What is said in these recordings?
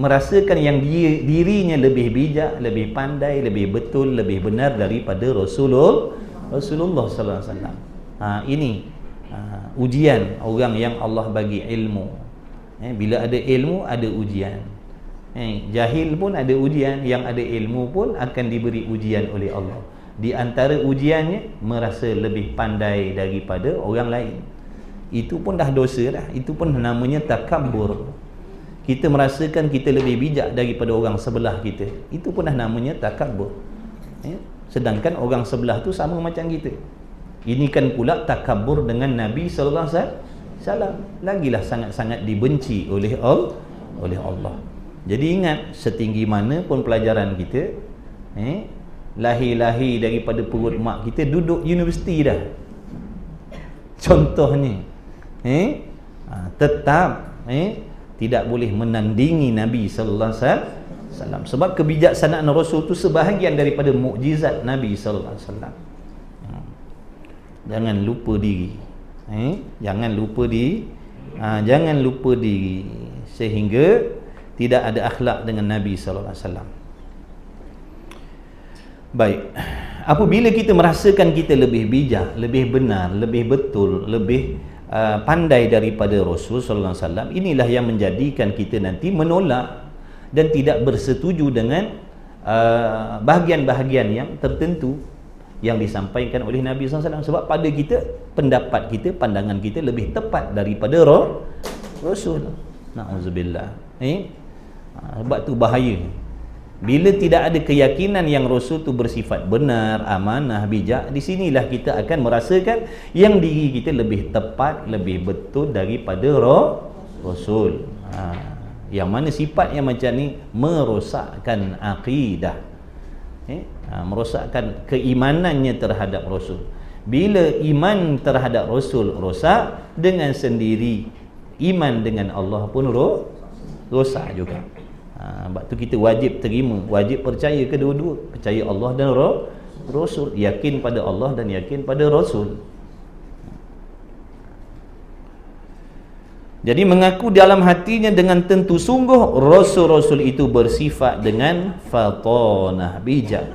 merasakan yang dirinya lebih bijak, lebih pandai, lebih betul, lebih benar daripada Rasulullah sallallahu alaihi wasallam. Ini ujian orang yang Allah bagi ilmu. Bila ada ilmu ada ujian. Jahil pun ada ujian, yang ada ilmu pun akan diberi ujian oleh Allah. Di antara ujiannya merasa lebih pandai daripada orang lain. Itu pun dah dosa dah. Itu pun namanya takabbur. Kita merasakan kita lebih bijak daripada orang sebelah kita, itu pun dah namanya takabbur. Sedangkan orang sebelah tu sama macam kita. Ini kan pula takabbur dengan Nabi sallallahu alaihi wasallam. Lagilah sangat-sangat dibenci oleh Allah. Jadi ingat, setinggi mana pun pelajaran kita, lahir-lahir daripada perut mak kita, duduk universiti dah. Contohnya, tetap tidak boleh menandingi Nabi sallallahu alaihi wasallam, sebab kebijaksanaan Rasul itu sebahagian daripada mukjizat Nabi sallallahu alaihi wasallam. Jangan lupa diri. Jangan lupa diri sehingga tidak ada akhlak dengan Nabi sallallahu alaihi wasallam. Baik. Apabila kita merasakan kita lebih bijak, lebih benar, lebih betul, lebih pandai daripada Rasul sallallahu alaihi wasallam, inilah yang menjadikan kita nanti menolak dan tidak bersetuju dengan bahagian-bahagian yang tertentu yang disampaikan oleh Nabi sallallahu alaihi wasallam, sebab pada kita, pendapat kita, pandangan kita lebih tepat daripada Rasul. Na'udzubillah. Sebab tu bahaya. Bila tidak ada keyakinan yang Rasul tu bersifat benar, amanah, bijak, di sinilah kita akan merasakan yang diri kita lebih tepat, lebih betul daripada Rasul. Yang mana sifat yang macam ni merosakkan akidah, merosakkan keimanannya terhadap Rasul. Bila iman terhadap Rasul rosak, dengan sendiri iman dengan Allah pun rosak juga. Sebab tu kita wajib terima, wajib percaya kedua-dua, percaya Allah dan Rasul, yakin pada Allah dan yakin pada Rasul. Jadi mengaku dalam hatinya dengan tentu sungguh Rasul-Rasul itu bersifat dengan fatanah, bijak.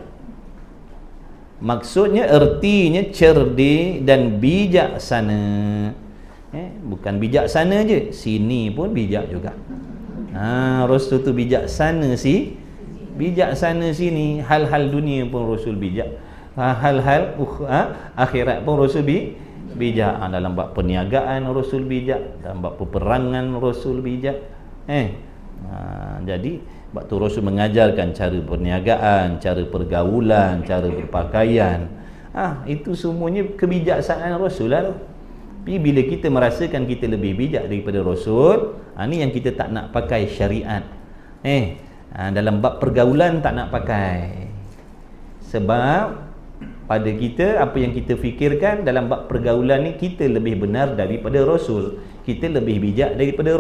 Maksudnya, ertinya cerdik dan bijaksana. Bukan bijaksana je, sini pun bijak juga. Rasul tu bijaksana bijaksana sini, hal-hal dunia pun Rasul bijak, hal-hal akhirat pun Rasul bijak. Dalam bab perniagaan Rasul bijak, dalam bab peperangan Rasul bijak. Jadi sebab tu Rasul mengajarkan cara perniagaan, cara pergaulan, cara berpakaian. Itu semuanya kebijaksanaan Rasul lah. Tapi bila kita merasakan kita lebih bijak daripada Rasul, ni yang kita tak nak pakai syariat. Dalam bab pergaulan tak nak pakai, sebab pada kita, apa yang kita fikirkan dalam bab pergaulan ni, kita lebih benar daripada Rasul, kita lebih bijak daripada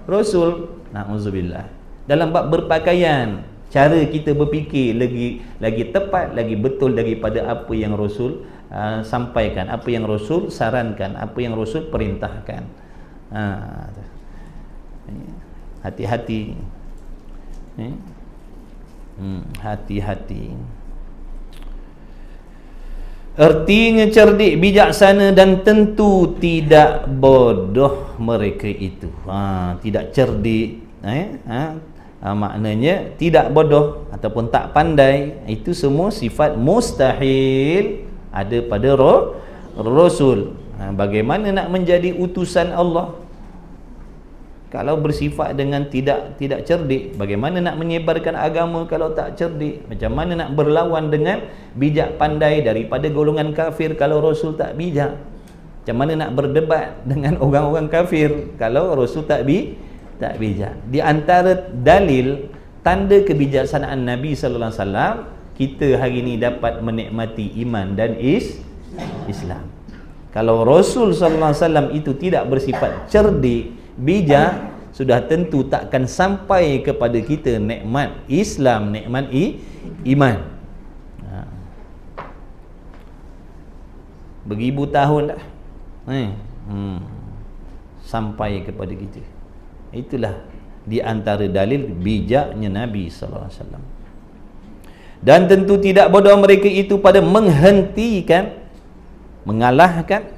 Rasul. Na'udzubillah. Dalam bab berpakaian, cara kita berfikir lagi tepat, lagi betul daripada apa yang Rasul sampaikan, apa yang Rasul sarankan, apa yang Rasul perintahkan. Hati-hati. Hati-hati. Artinya cerdik, bijaksana dan tentu tidak bodoh mereka itu. Tidak cerdik, maknanya tidak bodoh ataupun tak pandai. Itu semua sifat mustahil ada pada Rasul. Bagaimana nak menjadi utusan Allah kalau bersifat dengan tidak cerdik? Bagaimana nak menyebarkan agama kalau tak cerdik? Macam mana nak berlawan dengan bijak pandai daripada golongan kafir kalau Rasul tak bijak? Macam mana nak berdebat dengan orang-orang kafir kalau Rasul tak bijak? Di antara dalil tanda kebijaksanaan Nabi sallallahu alaihi wasallam, kita hari ini dapat menikmati iman dan Islam. Kalau Rasul sallallahu alaihi wasallam itu tidak bersifat cerdik, bijak, sudah tentu takkan sampai kepada kita nikmat Islam, nikmat iman. Beribu tahun dah sampai kepada kita. Itulah di antara dalil bijaknya Nabi sallallahu alaihi wasallam. Dan tentu tidak bodoh mereka itu pada menghentikan, mengalahkan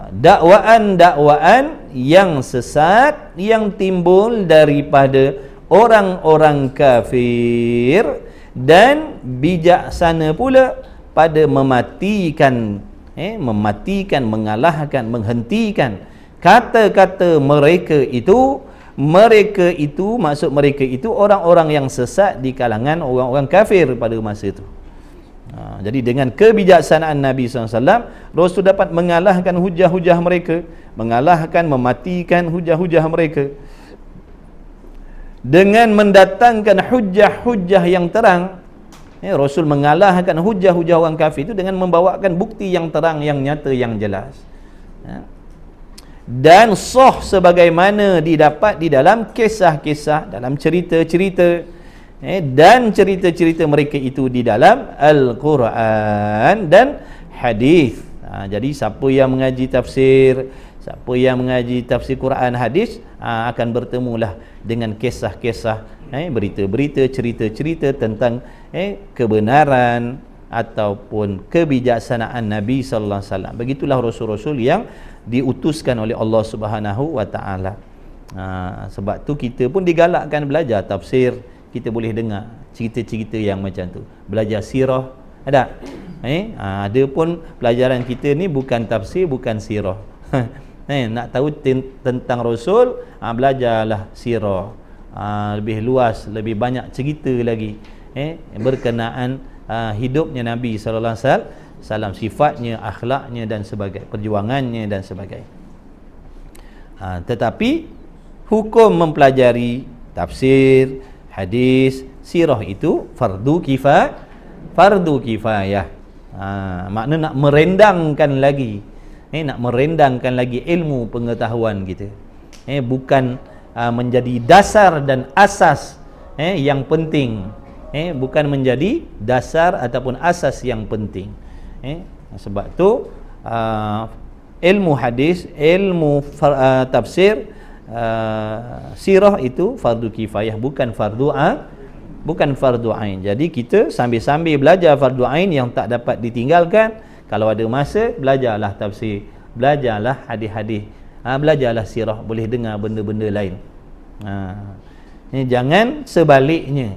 dakwaan-dakwaan yang sesat yang timbul daripada orang-orang kafir, dan bijaksana pula pada mematikan, mengalahkan, menghentikan kata-kata mereka itu. Mereka itu, maksud mereka itu orang-orang yang sesat di kalangan orang-orang kafir pada masa itu. Jadi dengan kebijaksanaan Nabi SAW, Rasul dapat mengalahkan hujah-hujah mereka, mengalahkan, mematikan hujah-hujah mereka dengan mendatangkan hujah-hujah yang terang. Rasul mengalahkan hujah-hujah orang kafir itu dengan membawakan bukti yang terang, yang nyata, yang jelas, dan sah sebagaimana didapat di dalam kisah-kisah, dalam cerita-cerita dan cerita-cerita mereka itu di dalam Al-Quran dan hadis. Jadi siapa yang mengaji tafsir, siapa yang mengaji tafsir Quran, hadis, akan bertemulah dengan kisah-kisah, berita-berita, cerita-cerita tentang kebenaran ataupun kebijaksanaan Nabi sallallahu alaihi wasallam. Begitulah rasul-rasul yang diutuskan oleh Allah Subhanahu wa taala. Sebab tu kita pun digalakkan belajar tafsir. Kita boleh dengar cerita-cerita yang macam tu. Belajar sirah, ada? Ada pun pelajaran kita ni bukan tafsir, bukan sirah. Nak tahu tentang Rasul, belajarlah sirah. Lebih luas, lebih banyak cerita lagi berkenaan hidupnya Nabi sallallahu alaihi wasallam, sifatnya, akhlaknya dan sebagainya, perjuangannya dan sebagainya. Tetapi hukum mempelajari tafsir, hadis, sirah itu fardu kifayah. Makna nak merendangkan lagi, nak merendangkan lagi ilmu pengetahuan kita. Bukan menjadi dasar dan asas yang penting. Bukan menjadi dasar ataupun asas yang penting. Sebab tu ilmu hadis, ilmu tafsir, sirah itu fardu kifayah, bukan fardu ain. Jadi kita sambil-sambil belajar fardu ain yang tak dapat ditinggalkan. Kalau ada masa, belajarlah tafsir, belajarlah hadis-hadis, belajarlah sirah, boleh dengar benda-benda lain. Jangan sebaliknya,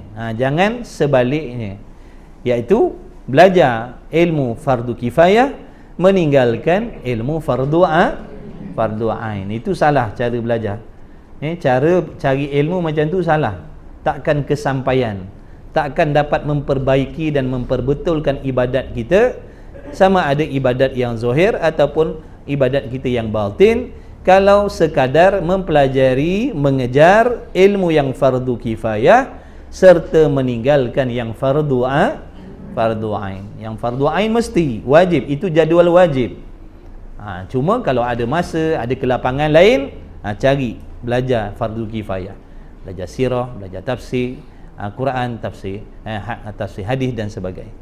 iaitu belajar ilmu fardu kifayah, meninggalkan ilmu fardu ain. Itu salah cara belajar. Cara cari ilmu macam tu salah. Takkan kesampaian, takkan dapat memperbaiki dan memperbetulkan ibadat kita, sama ada ibadat yang zahir ataupun ibadat kita yang batin, kalau sekadar mempelajari, mengejar ilmu yang fardu kifayah serta meninggalkan yang fardu ain. Yang fardu ain mesti wajib, itu jadual wajib. Cuma kalau ada masa, ada kelapangan lain, cari belajar fardu kifayah, belajar sirah, belajar tafsir Quran, tafsir hadis dan sebagainya.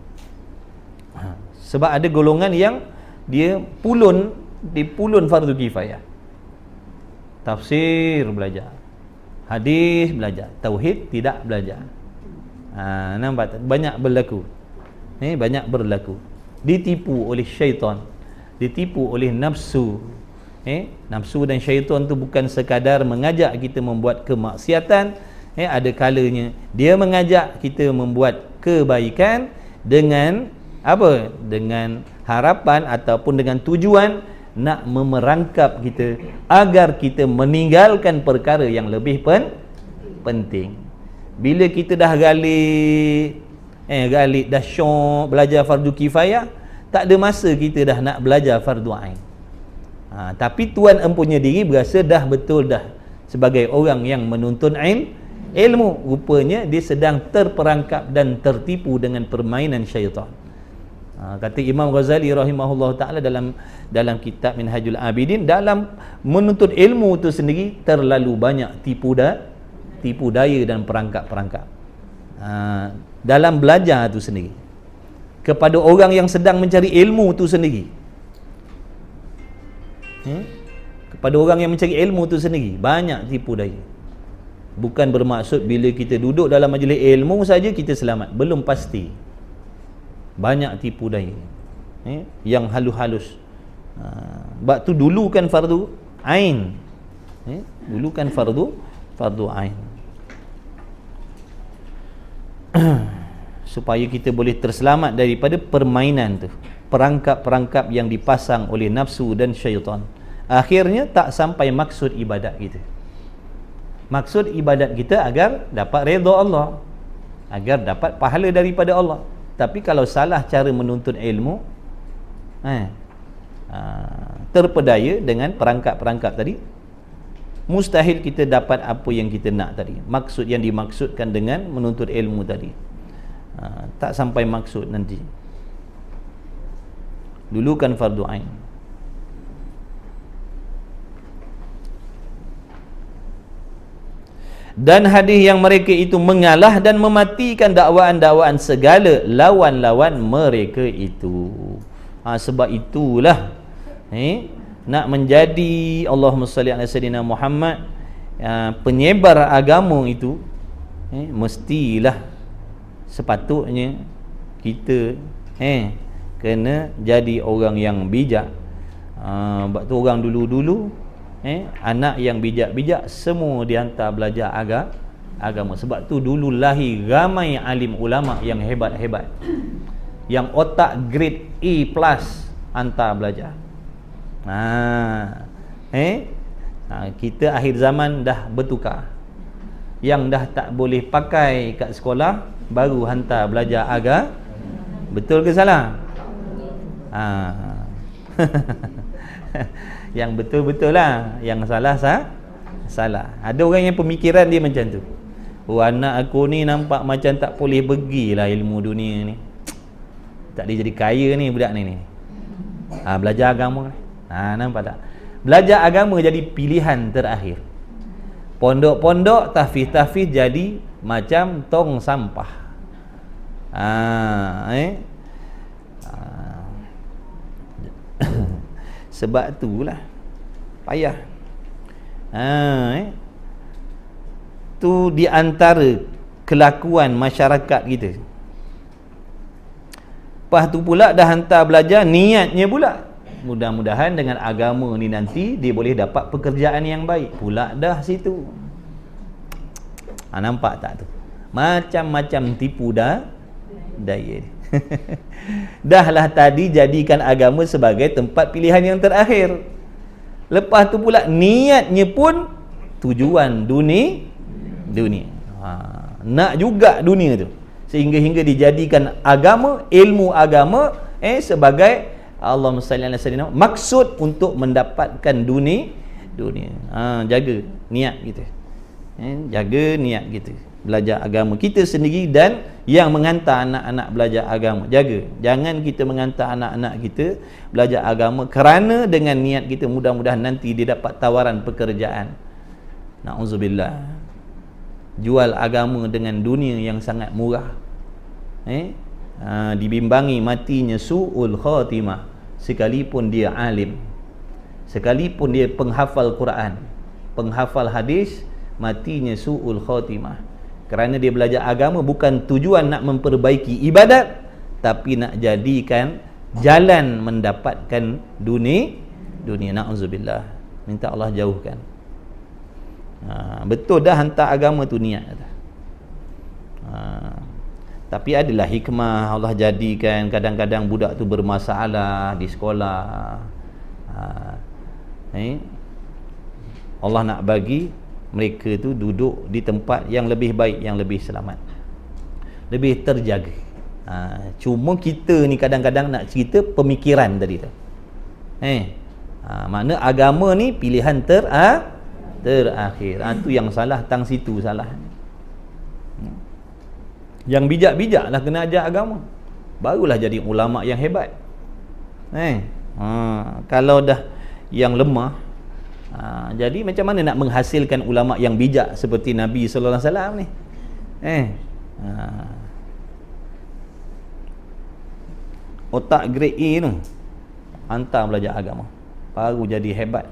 Sebab ada golongan yang dia pulun fardu kifayah. Tafsir belajar, hadis belajar, tauhid tidak belajar. Nampak banyak berlaku. Banyak berlaku. Ditipu oleh syaitan, ditipu oleh nafsu. Nafsu dan syaitan tu bukan sekadar mengajak kita membuat kemaksiatan. Ada kalanya dia mengajak kita membuat kebaikan dengan apa? Dengan harapan ataupun dengan tujuan nak memerangkap kita agar kita meninggalkan perkara yang lebih penting. Bila kita dah galik dah syok belajar fardu kifayah, tak ada masa kita dah nak belajar fardu ain. Tapi tuan empunya diri berasa dah betul dah sebagai orang yang menuntun ilmu, rupanya dia sedang terperangkap dan tertipu dengan permainan syaitan. Kata Imam Ghazali rahimahullah ta'ala dalam kitab Minhajul Abidin, dalam menuntut ilmu itu sendiri terlalu banyak tipu daya dan perangkap-perangkap dalam belajar itu sendiri kepada orang yang sedang mencari ilmu itu sendiri. pada orang yang mencari ilmu tu sendiri. Banyak tipu daya. Bukan bermaksud bila kita duduk dalam majlis ilmu saja kita selamat. Belum pasti. Banyak tipu daya yang halus-halus. Sebab tu dulu kan fardu ain. Dulu kan fardu ain. Supaya kita boleh terselamat daripada permainan tu, perangkap-perangkap yang dipasang oleh nafsu dan syaitan. Akhirnya tak sampai maksud ibadat kita. Maksud ibadat kita agar dapat redha Allah, agar dapat pahala daripada Allah. Tapi kalau salah cara menuntut ilmu, terpedaya dengan perangkap-perangkap tadi, mustahil kita dapat apa yang kita nak tadi. Maksud yang dimaksudkan dengan menuntut ilmu tadi, tak sampai maksud nanti. Dulu kan fardu ain. Dan hadis yang mereka itu mengalah dan mematikan dakwaan-dakwaan segala lawan-lawan mereka itu. Sebab itulah nak menjadi Allahumma salli ala sayyidina Muhammad, penyebar agama itu, mestilah sepatutnya kita kena jadi orang yang bijak. Sebab tu orang dulu-dulu anak yang bijak-bijak semua dihantar belajar agama. Sebab tu dulu lahir ramai alim ulama yang hebat-hebat, yang otak grade A+ hantar belajar. Kita akhir zaman dah bertukar. Yang dah tak boleh pakai kat sekolah baru hantar belajar agama. Betul ke salah? Yang betul-betul lah, yang salah salah. Ada orang yang pemikiran dia macam tu. Anak aku ni nampak macam tak boleh pergilah ilmu dunia ni. Tak dia jadi kaya ni budak ni. Belajar agama ni. Nampak tak? Belajar agama jadi pilihan terakhir. Pondok-pondok, tahfiz-tahfiz jadi macam tong sampah. Sebab itulah payah. Tu di antara kelakuan masyarakat kita. Lepas tu pula dah hantar belajar, niatnya pula mudah-mudahan dengan agama ni nanti dia boleh dapat pekerjaan yang baik. Pula dah situ. Nampak tak tu? Macam-macam tipu daya. Dahlah tadi jadikan agama sebagai tempat pilihan yang terakhir. Lepas tu pula niatnya pun tujuan dunia. Nak juga dunia tu, sehingga dijadikan agama, ilmu agama sebagai Allahumma salli ala sayyidina maksud untuk mendapatkan dunia. Jaga niat kita. Jaga niat kita belajar agama kita sendiri dan yang menghantar anak-anak belajar agama. Jaga, jangan kita menghantar anak-anak kita belajar agama kerana dengan niat kita mudah-mudahan nanti dia dapat tawaran pekerjaan. Na'udzubillah. Jual agama dengan dunia yang sangat murah. Dibimbangi matinya su'ul khatimah, sekalipun dia alim, sekalipun dia penghafal Quran, penghafal hadis, matinya su'ul khatimah. Kerana dia belajar agama bukan tujuan nak memperbaiki ibadat, tapi nak jadikan jalan mendapatkan dunia. Na'udzubillah. Minta Allah jauhkan. Betul dah hantar agama tu niat. Tapi adalah hikmah Allah jadikan kadang-kadang budak tu bermasalah di sekolah. Allah nak bagi mereka tu duduk di tempat yang lebih baik, yang lebih selamat, lebih terjaga. Cuma kita ni kadang-kadang nak cerita pemikiran tadi tu. Makna agama ni pilihan terakhir. Tu yang salah, tang situ salah. Yang bijak-bijak lah kena ajar agama, barulah jadi ulama yang hebat. Kalau dah yang lemah, jadi macam mana nak menghasilkan ulama yang bijak seperti Nabi sallallahu alaihi wasallam ni? Otak grade A tu hantar belajar agama, baru jadi hebat.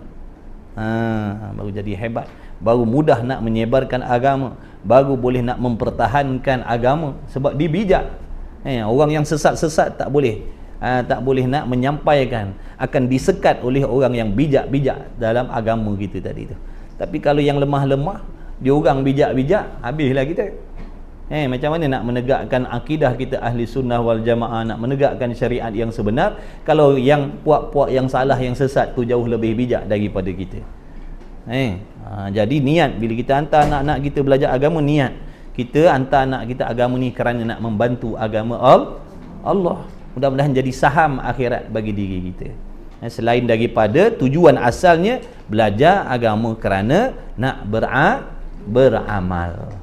Baru jadi hebat, baru mudah nak menyebarkan agama, baru boleh nak mempertahankan agama. Sebab dia bijak. Orang yang sesat-sesat tak boleh nak menyampaikan, akan disekat oleh orang yang bijak-bijak dalam agama kita tadi tu. Tapi kalau yang lemah-lemah, dia orang bijak-bijak, habislah kita. Macam mana nak menegakkan akidah kita ahli sunnah wal jamaah, nak menegakkan syariat yang sebenar, kalau yang puak-puak yang salah, yang sesat tu jauh lebih bijak daripada kita. Jadi niat, bila kita hantar anak-anak kita belajar agama, niat kita hantar anak kita agama ni kerana nak membantu agama Allah. Mudah-mudahan jadi saham akhirat bagi diri kita. Selain daripada tujuan asalnya belajar agama kerana nak beramal.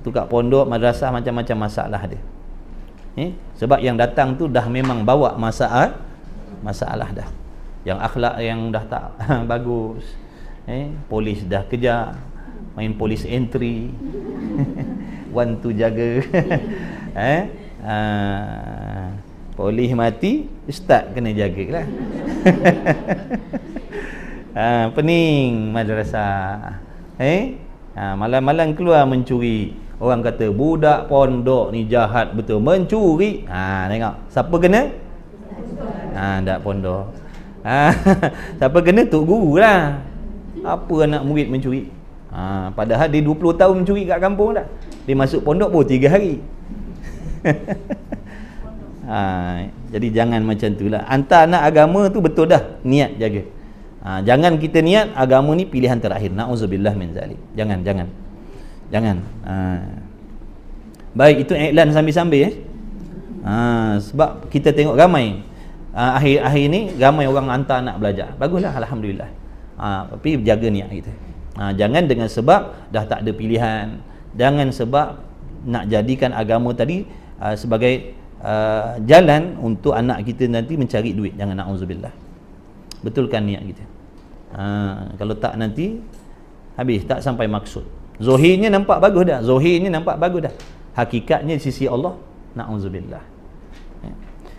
Tu kat pondok, madrasah, macam-macam masalah dia. Sebab yang datang tu dah memang bawa masalah dah. Yang akhlak yang dah tak bagus. Polis dah kejar, main polis entry. One to jaga. Polis mati, ustaz kena jagalah. Pening madrasah. Malam-malam keluar mencuri. Orang kata budak pondok ni jahat betul, mencuri. Tengok, siapa kena? Tak pondok. Siapa kena? Tok guru lah. Apa anak murid mencuri? Padahal dia 20 tahun mencuri kat kampung dah. Dia masuk pondok baru 3 hari. Jadi jangan macam tu lah. Hantar anak agama tu betul dah, niat jaga. Jangan kita niat agama ni pilihan terakhir. Na'udzubillah min zalik. Jangan. Baik, itu iklan sambil-sambil sebab kita tengok ramai akhir-akhir ni ramai orang hantar anak belajar. Baguslah, alhamdulillah. Tapi jaga niat kita. Jangan dengan sebab dah tak ada pilihan. Jangan sebab nak jadikan agama tadi sebagai jalan untuk anak kita nanti mencari duit. Jangan, na'udzubillah. Betulkan niat kita. Kalau tak nanti habis, tak sampai maksud. Zohirnya nampak bagus dah, hakikatnya sisi Allah, na'udzubillah.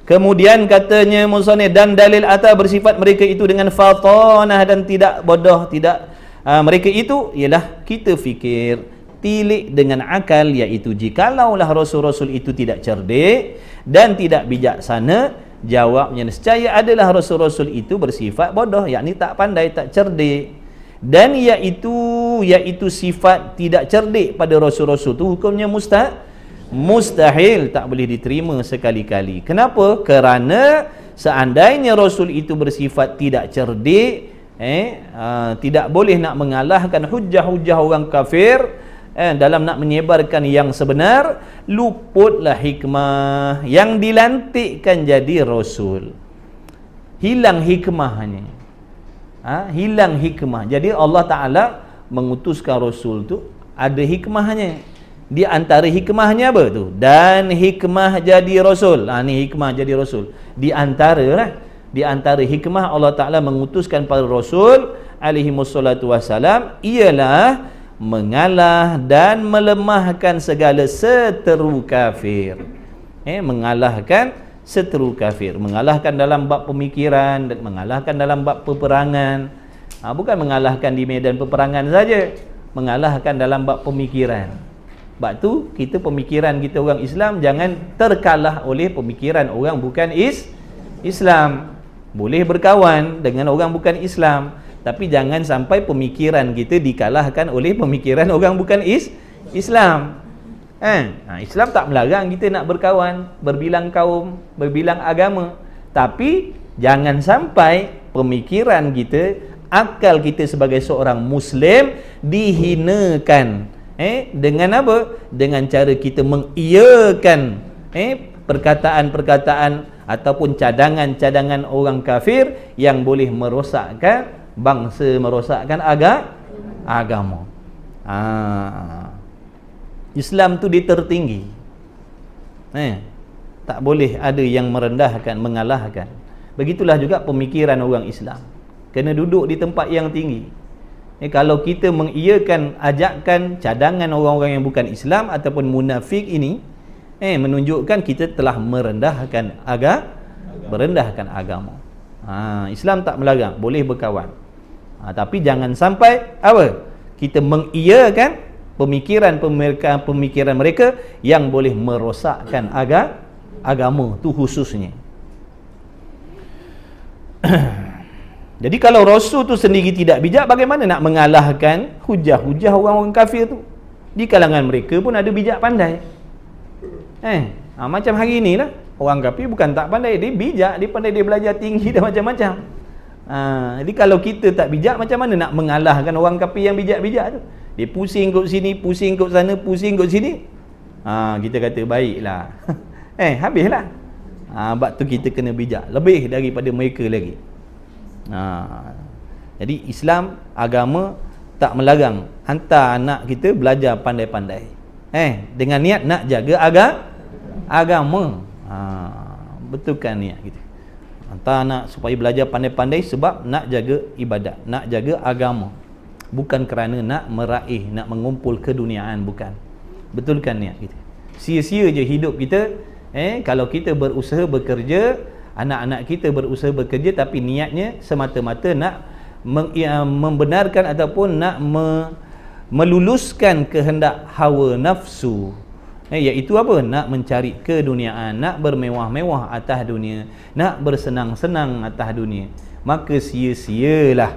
Kemudian katanya musannif, dan dalil atas bersifat mereka itu dengan fatanah dan tidak bodoh, tidak mereka itu ialah kita fikir tilik dengan akal, iaitu jikalaulah rasul-rasul itu tidak cerdik dan tidak bijaksana, jawabnya nescaya adalah rasul-rasul itu bersifat bodoh, yakni tak pandai, tak cerdik. Dan iaitu sifat tidak cerdik pada rasul-rasul itu hukumnya mustahil, tak boleh diterima sekali-kali. Kenapa? Kerana seandainya rasul itu bersifat tidak cerdik, tidak boleh nak mengalahkan hujah-hujah orang kafir dalam nak menyebarkan yang sebenar, luputlah hikmah yang dilantikkan jadi rasul. Hilang hikmahnya. Hilang hikmah. Jadi Allah Ta'ala mengutuskan rasul tu ada hikmahnya. Di antara hikmahnya apa tu? Dan hikmah jadi rasul. Ni hikmah jadi rasul. Di antara hikmah Allah Ta'ala mengutuskan para rasul alaihi wassalatu wassalam ialah mengalah dan melemahkan segala seteru kafir. Mengalahkan seteru kafir, mengalahkan dalam bab pemikiran dan mengalahkan dalam bab peperangan. Bukan mengalahkan di medan peperangan saja, mengalahkan dalam bab pemikiran. Sebab tu kita, pemikiran kita orang Islam jangan terkalah oleh pemikiran orang bukan Islam. Boleh berkawan dengan orang bukan Islam, tapi jangan sampai pemikiran kita dikalahkan oleh pemikiran orang bukan Islam. Islam tak melarang kita nak berkawan, berbilang kaum, berbilang agama, tapi jangan sampai pemikiran kita, akal kita sebagai seorang Muslim dihinakan. Dengan apa? Dengan cara kita mengiyakan perkataan-perkataan ataupun cadangan-cadangan orang kafir yang boleh merosakkan bangsa, merosakkan agama. Islam tu dia tertinggi. Tak boleh ada yang merendahkan, mengalahkan. Begitulah juga pemikiran orang Islam, kena duduk di tempat yang tinggi. Kalau kita mengiyakan ajakan, cadangan orang-orang yang bukan Islam ataupun munafik ini, menunjukkan kita telah merendahkan agama. Islam tak melarang, boleh berkawan. Tapi jangan sampai apa? Kita mengiyakan pemikiran mereka yang boleh merosakkan agama tu khususnya. Jadi kalau Rasul tu sendiri tidak bijak, bagaimana nak mengalahkan hujah-hujah orang-orang kafir tu? Di kalangan mereka pun ada bijak pandai. Macam hari ni lah, orang kafir bukan tak pandai, dia bijak, dia pandai, dia belajar tinggi dan macam-macam. Jadi kalau kita tak bijak, macam mana nak mengalahkan orang kafir yang bijak-bijak tu? Dia pusing kot sini, pusing kot sana, pusing kot sini. Kita kata baiklah. Habislah. Sebab tu kita kena bijak lebih daripada mereka lagi. Jadi Islam, agama tak melarang hantar anak kita belajar pandai-pandai, dengan niat nak jaga agama. Betulkan niat kita. Hantar anak supaya belajar pandai-pandai sebab nak jaga ibadat, nak jaga agama, bukan kerana nak meraih, nak mengumpul keduniaan, bukan. Betulkan niat kita. Sia-sia je hidup kita kalau kita berusaha bekerja, anak-anak kita berusaha bekerja tapi niatnya semata-mata nak membenarkan ataupun nak meluluskan kehendak hawa nafsu, iaitu apa? Nak mencari keduniaan, nak bermewah-mewah atas dunia, nak bersenang-senang atas dunia. Maka sia-sialah.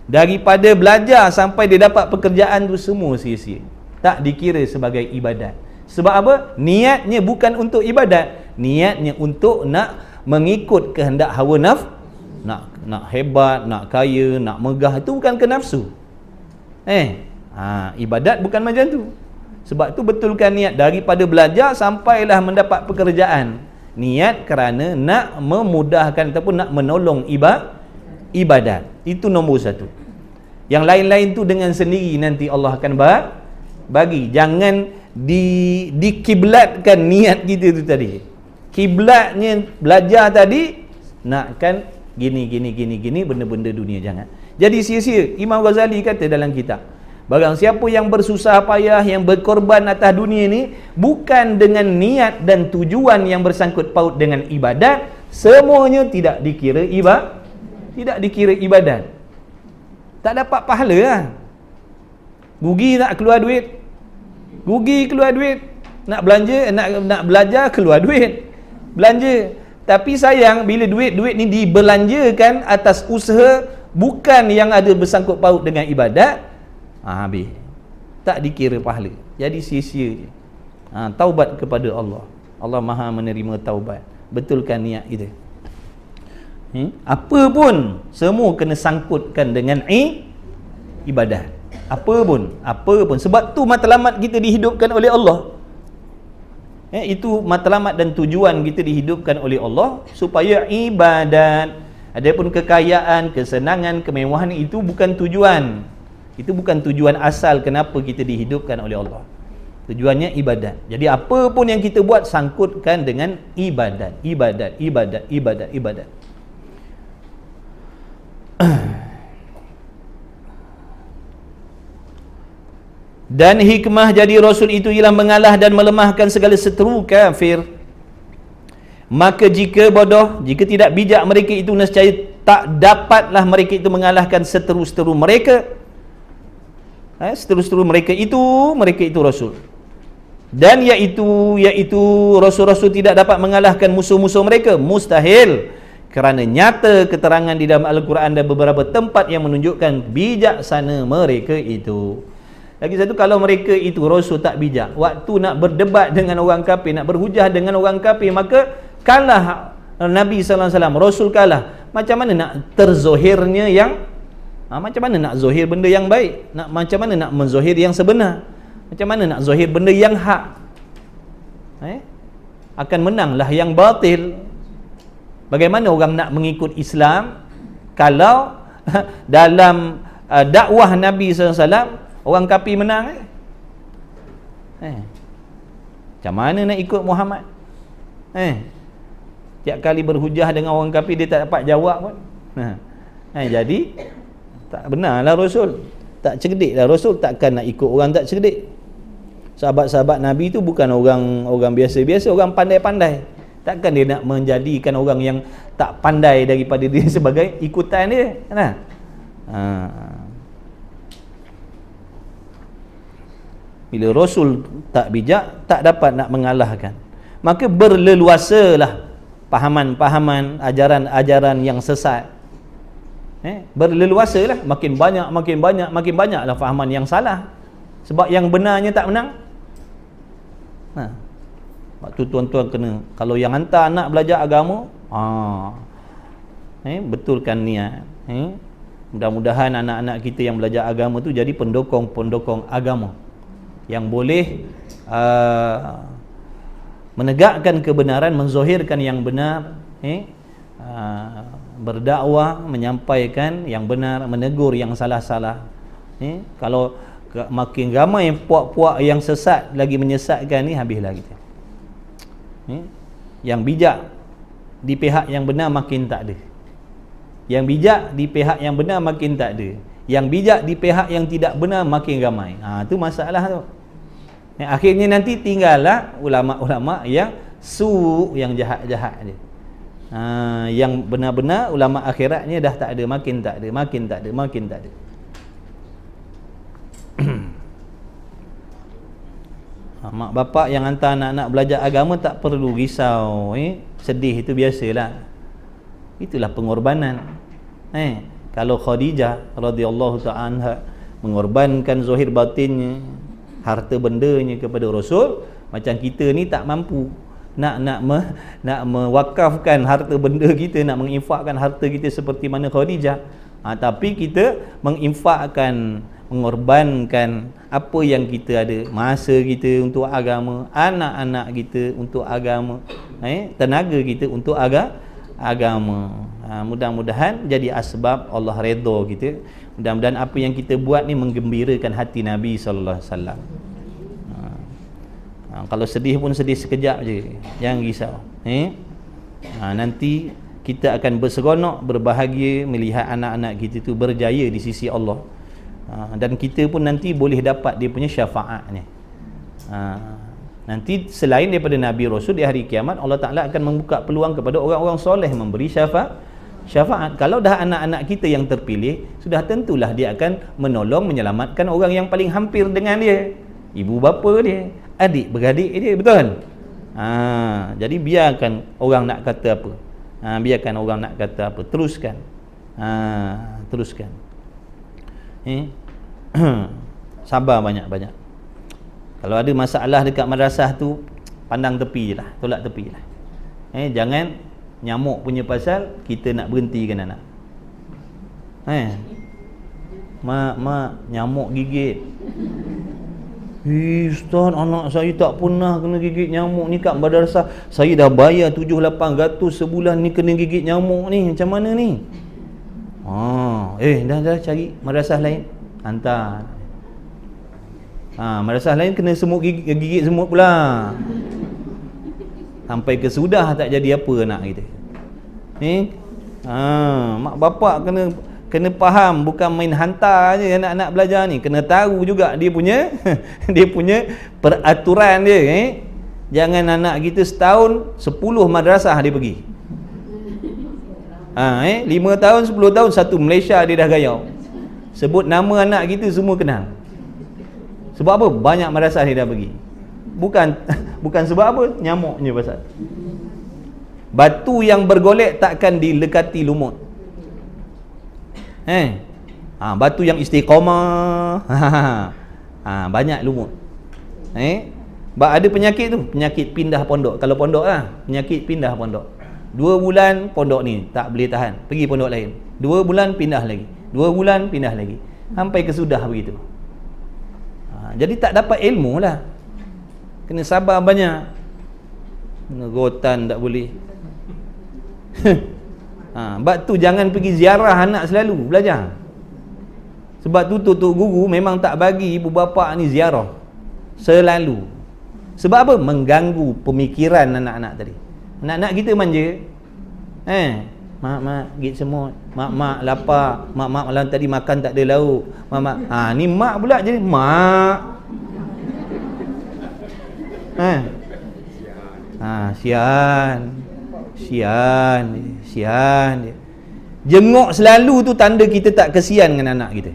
Daripada belajar sampai dia dapat pekerjaan tu semua sia-sia, tak dikira sebagai ibadat. Sebab apa? Niatnya bukan untuk ibadat, niatnya untuk nak mengikut kehendak hawa nafsu, nak hebat, nak kaya, nak megah. Itu bukan ke nafsu. Ibadat bukan macam tu. Sebab tu betulkan niat daripada belajar sampailah mendapat pekerjaan. Niat kerana nak memudahkan ataupun nak menolong ibadat. Itu nombor satu. Yang lain-lain tu dengan sendiri nanti Allah akan bagi. Jangan dikiblatkan niat kita tu tadi. Kiblatnya belajar tadi nakkan gini benda-benda dunia, jangan. Jadi sia-sia. Imam Ghazali kata dalam kitab, barang siapa yang bersusah payah, yang berkorban atas dunia ni bukan dengan niat dan tujuan yang bersangkut paut dengan ibadat, semuanya tidak dikira ibadat. Tak dapat pahala lah. Rugi nak keluar duit, nak belanja, nak belajar, keluar duit, belanja. Tapi sayang bila duit ni dibelanjakan atas usaha bukan yang ada bersangkut paut dengan ibadat, habis. Tak dikira pahala. Jadi sia-sia je. Taubat kepada Allah. Allah Maha menerima taubat. Betulkan niat kita. Apa pun semua kena sangkutkan dengan ibadat. Apa pun. Sebab tu matlamat kita dihidupkan oleh Allah. Itu matlamat dan tujuan kita dihidupkan oleh Allah supaya ibadat. Adapun kekayaan, kesenangan, kemewahan itu bukan tujuan. Itu bukan tujuan asal kenapa kita dihidupkan oleh Allah. Tujuannya ibadat. Jadi apa pun yang kita buat sangkutkan dengan ibadat. Dan hikmah jadi Rasul itu ialah mengalah dan melemahkan segala seteru kafir. Maka jika bodoh, jika tidak bijak mereka itu, nescaya tak dapatlah mereka itu mengalahkan seteru-seteru mereka. Seteru-seteru mereka itu Rasul. Dan iaitu Rasul-Rasul tidak dapat mengalahkan musuh-musuh mereka. Mustahil. Kerana nyata keterangan di dalam Al-Quran dan beberapa tempat yang menunjukkan bijaksana mereka itu. Lagi satu, kalau mereka itu Rasul tak bijak, waktu nak berdebat dengan orang kafir, nak berhujah dengan orang kafir, maka kalah Nabi SAW, Rasul kalah. Macam mana nak terzohirnya yang macam mana nak zohir benda yang baik, macam mana nak menzohir yang sebenar, macam mana nak zohir benda yang hak? Akan menanglah yang batil. Bagaimana orang nak mengikut Islam kalau dalam dakwah Nabi SAW orang kafir menang? Macam mana nak ikut Muhammad? Tiap kali berhujah dengan orang kafir dia tak dapat jawab pun. Jadi tak benarlah Rasul. Tak cerdiklah Rasul, takkan nak ikut orang tak cerdik. Sahabat-sahabat Nabi tu bukan orang biasa-biasa, orang pandai-pandai. Takkan dia nak menjadikan orang yang tak pandai daripada dia sebagai ikutan dia, kan? Bila Rasul tak bijak, tak dapat nak mengalahkan. Maka berleluasalah pahaman-pahaman, ajaran-ajaran yang sesat. Berleluasalah, makin banyaklah fahaman yang salah. Sebab yang benarnya tak menang. Waktu tuan-tuan kena, kalau yang hantar anak belajar agama, betulkan niat. Mudah-mudahan anak-anak kita yang belajar agama tu jadi pendokong-pendokong agama yang boleh menegakkan kebenaran, menzahirkan yang benar, berdakwah, menyampaikan yang benar, menegur yang salah-salah. Kalau makin ramai puak-puak yang sesat lagi menyesatkan ni, habislah kita. Yang bijak di pihak yang benar makin tak ada. Yang bijak di pihak yang benar makin tak ada. Yang bijak di pihak yang tidak benar makin ramai. Tu masalah tu. Akhirnya nanti tinggallah ulama-ulama yang yang jahat-jahat dia. Yang benar-benar ulama akhiratnya dah tak ada, makin tak ada. Mak bapak yang hantar anak-anak belajar agama tak perlu risau. Sedih itu biasalah. Itulah pengorbanan. Kalau Khadijah radhiyallahu ta'ala anha mengorbankan zahir batinnya, harta bendanya kepada Rasul, macam kita ni tak mampu nak mewakafkan harta benda kita, nak menginfakkan harta kita seperti mana Khadijah. Tapi kita menginfakkan, mengorbankan apa yang kita ada, masa kita untuk agama, anak-anak kita untuk agama, tenaga kita untuk agama. Mudah-mudahan jadi asbab Allah redha kita. Mudah-mudahan apa yang kita buat ni menggembirakan hati Nabi sallallahu alaihi wasallam. Kalau sedih pun sedih sekejap je, jangan risau. Nanti kita akan berseronok, berbahagia melihat anak-anak kita tu berjaya di sisi Allah. Dan kita pun nanti boleh dapat dia punya syafaatnya. Nanti selain daripada Nabi Rasul, di hari kiamat Allah Ta'ala akan membuka peluang kepada orang-orang soleh memberi syafaat. Kalau dah anak-anak kita yang terpilih, sudah tentulah dia akan menolong, menyelamatkan orang yang paling hampir dengan dia, ibu bapa dia, adik beradik dia, betul? Jadi biarkan orang nak kata apa, biarkan orang nak kata apa, teruskan. Teruskan. Sabar banyak-banyak. Kalau ada masalah dekat madrasah tu, pandang tepi je lah, tolak tepi je lah. Jangan nyamuk punya pasal kita nak berhentikan anak. Mak nyamuk gigit. Ustaz, anak saya tak pernah kena gigit nyamuk ni kat madrasah. Saya dah bayar 7-800 sebulan ni kena gigit nyamuk ni. Macam mana ni? Dah cari madrasah lain, hantar. Madrasah lain kena semut gigit semut pula. Sampai ke sudah tak jadi apa anak kita. Mak bapak kena faham, bukan main hantar je anak-anak belajar ni, kena tahu juga dia punya dia punya peraturan dia. Jangan anak kita setahun 10 madrasah dia pergi. 5 tahun 10 tahun satu Malaysia dia dah gayau. Sebut nama anak kita semua kenal. Sebab apa? Banyak madrasah dia dah pergi. Bukan sebab apa? Nyamuknya pasal. Batu yang bergolek takkan dilekati lumut. Batu yang istiqamah banyak lumut. Ada penyakit tu, penyakit pindah pondok. Kalau pondok lah, penyakit pindah pondok. 2 bulan pondok ni tak boleh tahan, pergi pondok lain. 2 bulan pindah lagi, 2 bulan pindah lagi, sampai ke sudah begitu. Jadi tak dapat ilmu lah. Kena sabar banyak. Rotan tak boleh. Sebab tu jangan pergi ziarah anak selalu belajar. Sebab tu tok guru memang tak bagi ibu bapa ni ziarah selalu. Sebab apa? Mengganggu pemikiran anak-anak tadi. Anak-anak kita manja. Mak gigit semut. Mak lapar. Mak malam tadi makan tak ada lauk. Mak. Ni mak pula jadi mak. Sian dia. Jenguk selalu tu tanda kita tak kesian dengan anak kita.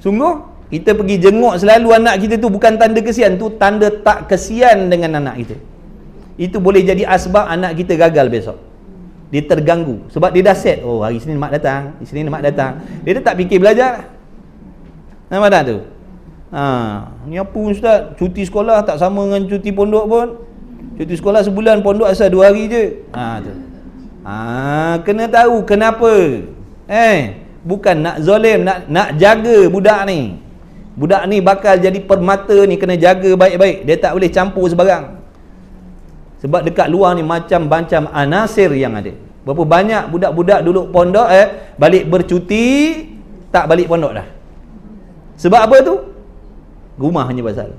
Sungguh kita pergi jenguk selalu anak kita tu bukan tanda kesian, tu tanda tak kesian dengan anak kita. Itu boleh jadi asbab anak kita gagal besok. Dia terganggu sebab dia dah set, oh hari Isnin mak datang, Isnin mak datang. Dia dah tak fikir belajar. Nampak tak tu? Ni apa ustaz? Cuti sekolah tak sama dengan cuti pondok pun. Cuti sekolah sebulan, pondok asal 2 hari je. Tu. Kena tahu kenapa. Bukan nak zalim, nak jaga budak ni. Budak ni bakal jadi permata ni, kena jaga baik-baik. Dia tak boleh campur sebarang. Sebab dekat luar ni macam-macam anasir yang ada. Berapa banyak budak-budak duduk pondok balik bercuti tak balik pondok dah. Sebab apa tu? Rumah hanya pasal.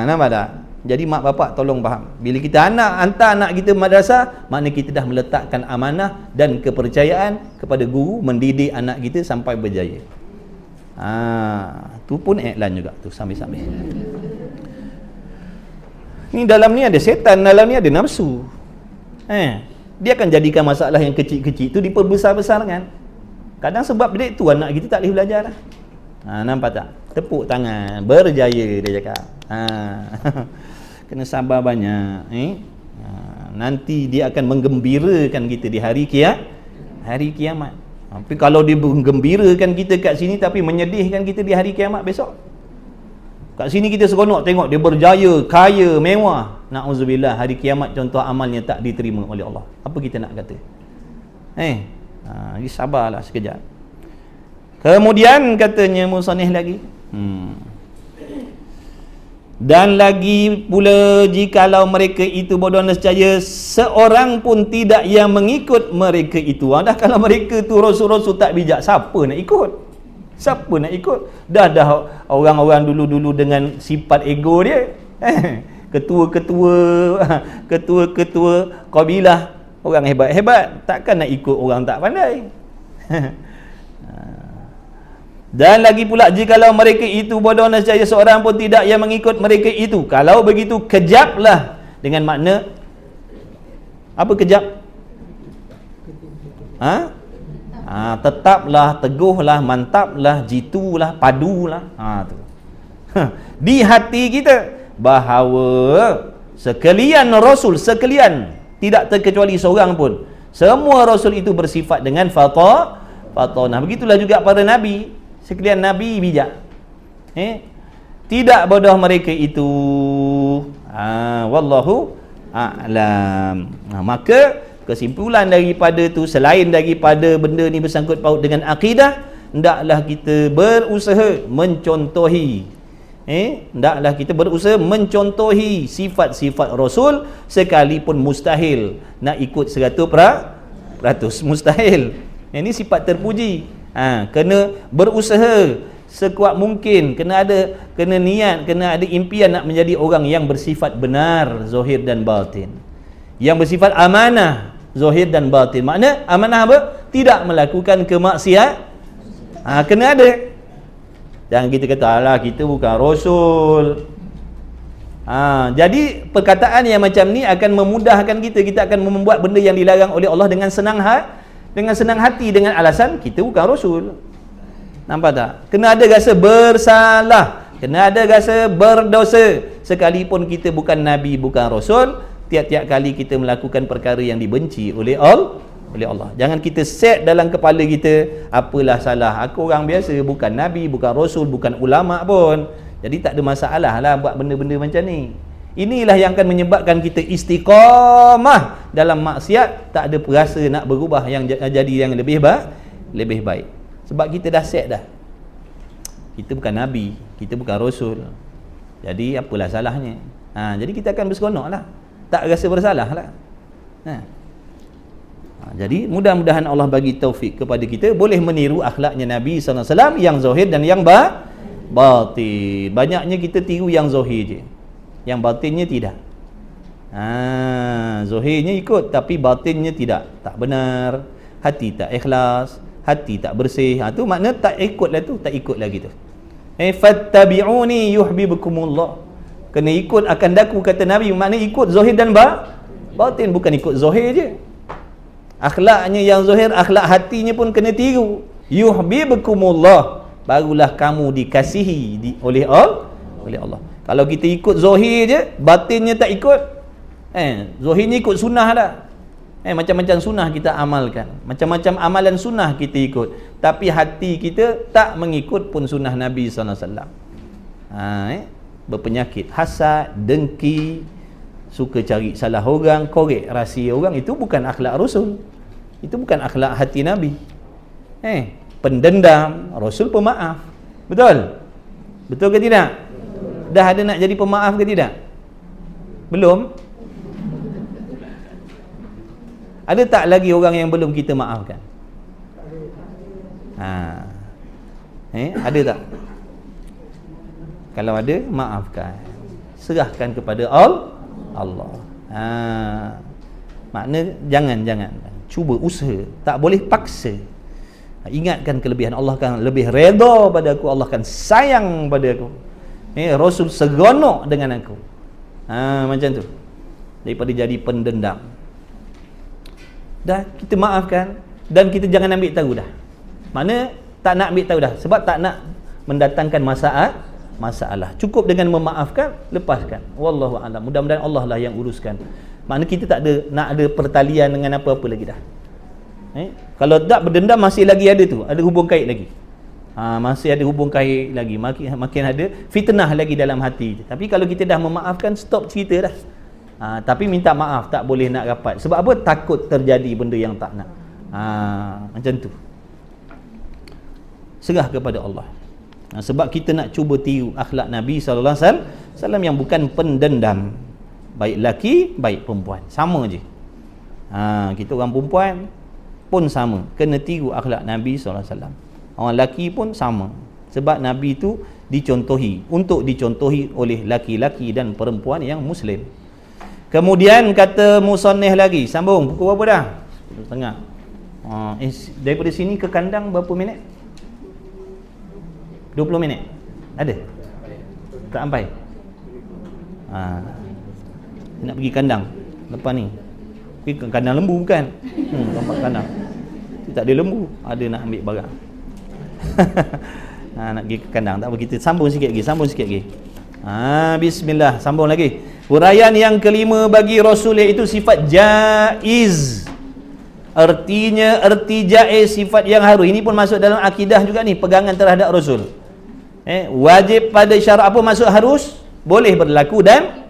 Nampak tak? Jadi mak bapak tolong faham. Bila kita hantar anak kita madrasah, maknanya kita dah meletakkan amanah dan kepercayaan kepada guru mendidik anak kita sampai berjaya. Tu pun iklan juga tu sambil-sambil. Ni dalam ni ada setan, dalam ni ada nafsu. Dia akan jadikan masalah yang kecil-kecil tu diperbesar-besarkan. Kadang sebab dia tu anak kita tak boleh belajar dah. Nampak tak? Tepuk tangan, berjaya dia cakap. Kena sabar banyak. Nanti dia akan menggembirakan kita di hari kiamat. Tapi kalau dia menggembirakan kita kat sini tapi menyedihkan kita di hari kiamat besok. Kat sini kita seronok tengok dia berjaya, kaya, mewah. Na'udzubillah, hari kiamat contoh amalnya tak diterima oleh Allah. Apa kita nak kata? Jadi sabarlah sekejap. Kemudian katanya musannif lagi. Dan lagi pula jikalau mereka itu bodoh nescaya seorang pun tidak yang mengikut mereka itu. Dah kalau mereka tu rasul-rasul tak bijak, siapa nak ikut? Siapa nak ikut? Dah orang-orang dulu-dulu dengan sifat ego dia. Ketua-ketua kabilah orang hebat-hebat, takkan nak ikut orang tak pandai. Dan lagi pula jikalau mereka itu bodoh nescaya seorang pun tidak yang mengikut mereka itu. Kalau begitu kejaplah, dengan makna apa kejap? Tetaplah, teguhlah, mantaplah, jitulah, padulah. Tu. Di hati kita bahawa sekalian rasul, sekalian, tidak terkecuali seorang pun, semua rasul itu bersifat dengan fatanah. Begitulah juga para nabi. Sekalian nabi bijak. Tidak bodoh mereka itu. Wallahu a'lam. Maka kesimpulan daripada tu, selain daripada benda ni bersangkut paut dengan akidah, hendaklah kita berusaha mencontohi sifat-sifat Rasul, sekalipun mustahil nak ikut 100% mustahil. Ini sifat terpuji. Kena berusaha sekuat mungkin, kena niat, kena ada impian nak menjadi orang yang bersifat benar zahir dan batin, yang bersifat amanah zahir dan batin. Makna amanah apa? Tidak melakukan kemaksiat. Kena ada. Jangan kita kata alah kita bukan rasul. Jadi perkataan yang macam ni akan memudahkan kita akan membuat benda yang dilarang oleh Allah dengan senang hati, dengan alasan kita bukan rasul. Nampak tak? Kena ada rasa bersalah, kena ada rasa berdosa. Sekalipun kita bukan nabi, bukan rasul, tiap-tiap kali kita melakukan perkara yang dibenci oleh Allah. Jangan kita set dalam kepala kita, apalah salah, aku orang biasa, bukan nabi, bukan rasul, bukan ulama pun, jadi tak ada masalah lah buat benda-benda macam ni. Inilah yang akan menyebabkan kita istiqamah dalam maksiat, tak ada perasa nak berubah yang jadi yang lebih baik. Sebab kita dah set dah. Kita bukan nabi, kita bukan rasul. Jadi apalah salahnya? Jadi kita akan berseronok lah, tak rasa bersalah lah. Jadi mudah-mudahan Allah bagi taufik kepada kita boleh meniru akhlaknya Nabi SAW yang zahir dan yang batin. Banyaknya kita tiru yang zahir je, yang batinnya tidak. Zahirnya ikut tapi batinnya tidak, tak benar, hati tak ikhlas, hati tak bersih. Tu makna tak ikutlah tu, tak ikut lagi tu. Fattabi'uni yuhibbukumullah. Kena ikut akan daku kata Nabi, maknanya ikut zahir dan batin, bukan ikut zahir je. Akhlaknya yang zahir, akhlak hatinya pun kena tiru. Yuhibbukumullah, barulah kamu dikasihi oleh Allah. Kalau kita ikut zahir je, batinnya tak ikut, zahirnya ikut sunnah dah. Macam-macam sunnah kita amalkan, macam-macam amalan sunnah kita ikut, tapi hati kita tak mengikut pun sunnah Nabi SAW. Berpenyakit hasad, dengki, suka cari salah orang, korek rahsia orang, itu bukan akhlak Rasul, itu bukan akhlak hati Nabi. Pendendam, Rasul pemaaf. Betul? Betul ke tidak? Dah ada nak jadi pemaaf ke tidak? Belum? Ada tak lagi orang yang belum kita maafkan? Ada tak? Kalau ada, maafkan. Serahkan kepada Allah. Makna jangan cuba usaha, tak boleh paksa. Ingatkan kelebihan Allah, kan lebih redha pada aku, Allah kan sayang pada aku. Rasul seronok dengan aku. Macam tu. Daripada jadi pendendam. Dah kita maafkan, dan kita jangan ambil tahu dah. Mana tak nak ambil tahu dah, sebab tak nak mendatangkan masalah. Cukup dengan memaafkan, lepaskan. Wallahu a'lam. Mudah-mudahan Allah lah yang uruskan. Makna kita tak ada nak ada pertalian dengan apa-apa lagi dah. Kalau tak berdendam, masih lagi ada tu, ada hubung kait lagi. Masih ada hubung kait lagi, makin ada fitnah lagi dalam hati. Tapi kalau kita dah memaafkan, stop cerita dah. Tapi minta maaf, tak boleh nak rapat. Sebab apa? Takut terjadi benda yang tak nak. Macam tu. Serah kepada Allah. Sebab kita nak cuba tiru akhlak Nabi SAW yang bukan pendendam. Baik lelaki, baik perempuan, sama je. Kita orang perempuan pun sama, kena tiru akhlak Nabi SAW. Orang lelaki pun sama. Sebab Nabi tu dicontohi, untuk dicontohi oleh laki-laki dan perempuan yang Muslim. Kemudian kata musannif lagi, sambung, pukul berapa dah? 10:30. Daripada sini ke kandang berapa minit? 20 minit? Ada? Tak sampai? Nak pergi kandang lepas ni. Pergi ke kandang lembu bukan? Tempat kandang. Tak ada lembu, ada nak ambil barang. Nak pergi ke kandang. Tak apa, kita sambung sikit lagi. Bismillah, sambung lagi. Huraian yang kelima bagi Rasul, iaitu sifat jaiz. Artinya, erti jaiz, sifat yang harus. Ini pun masuk dalam akidah juga ni, pegangan terhadap Rasul. Wajib pada syarat apa maksud harus? Boleh berlaku dan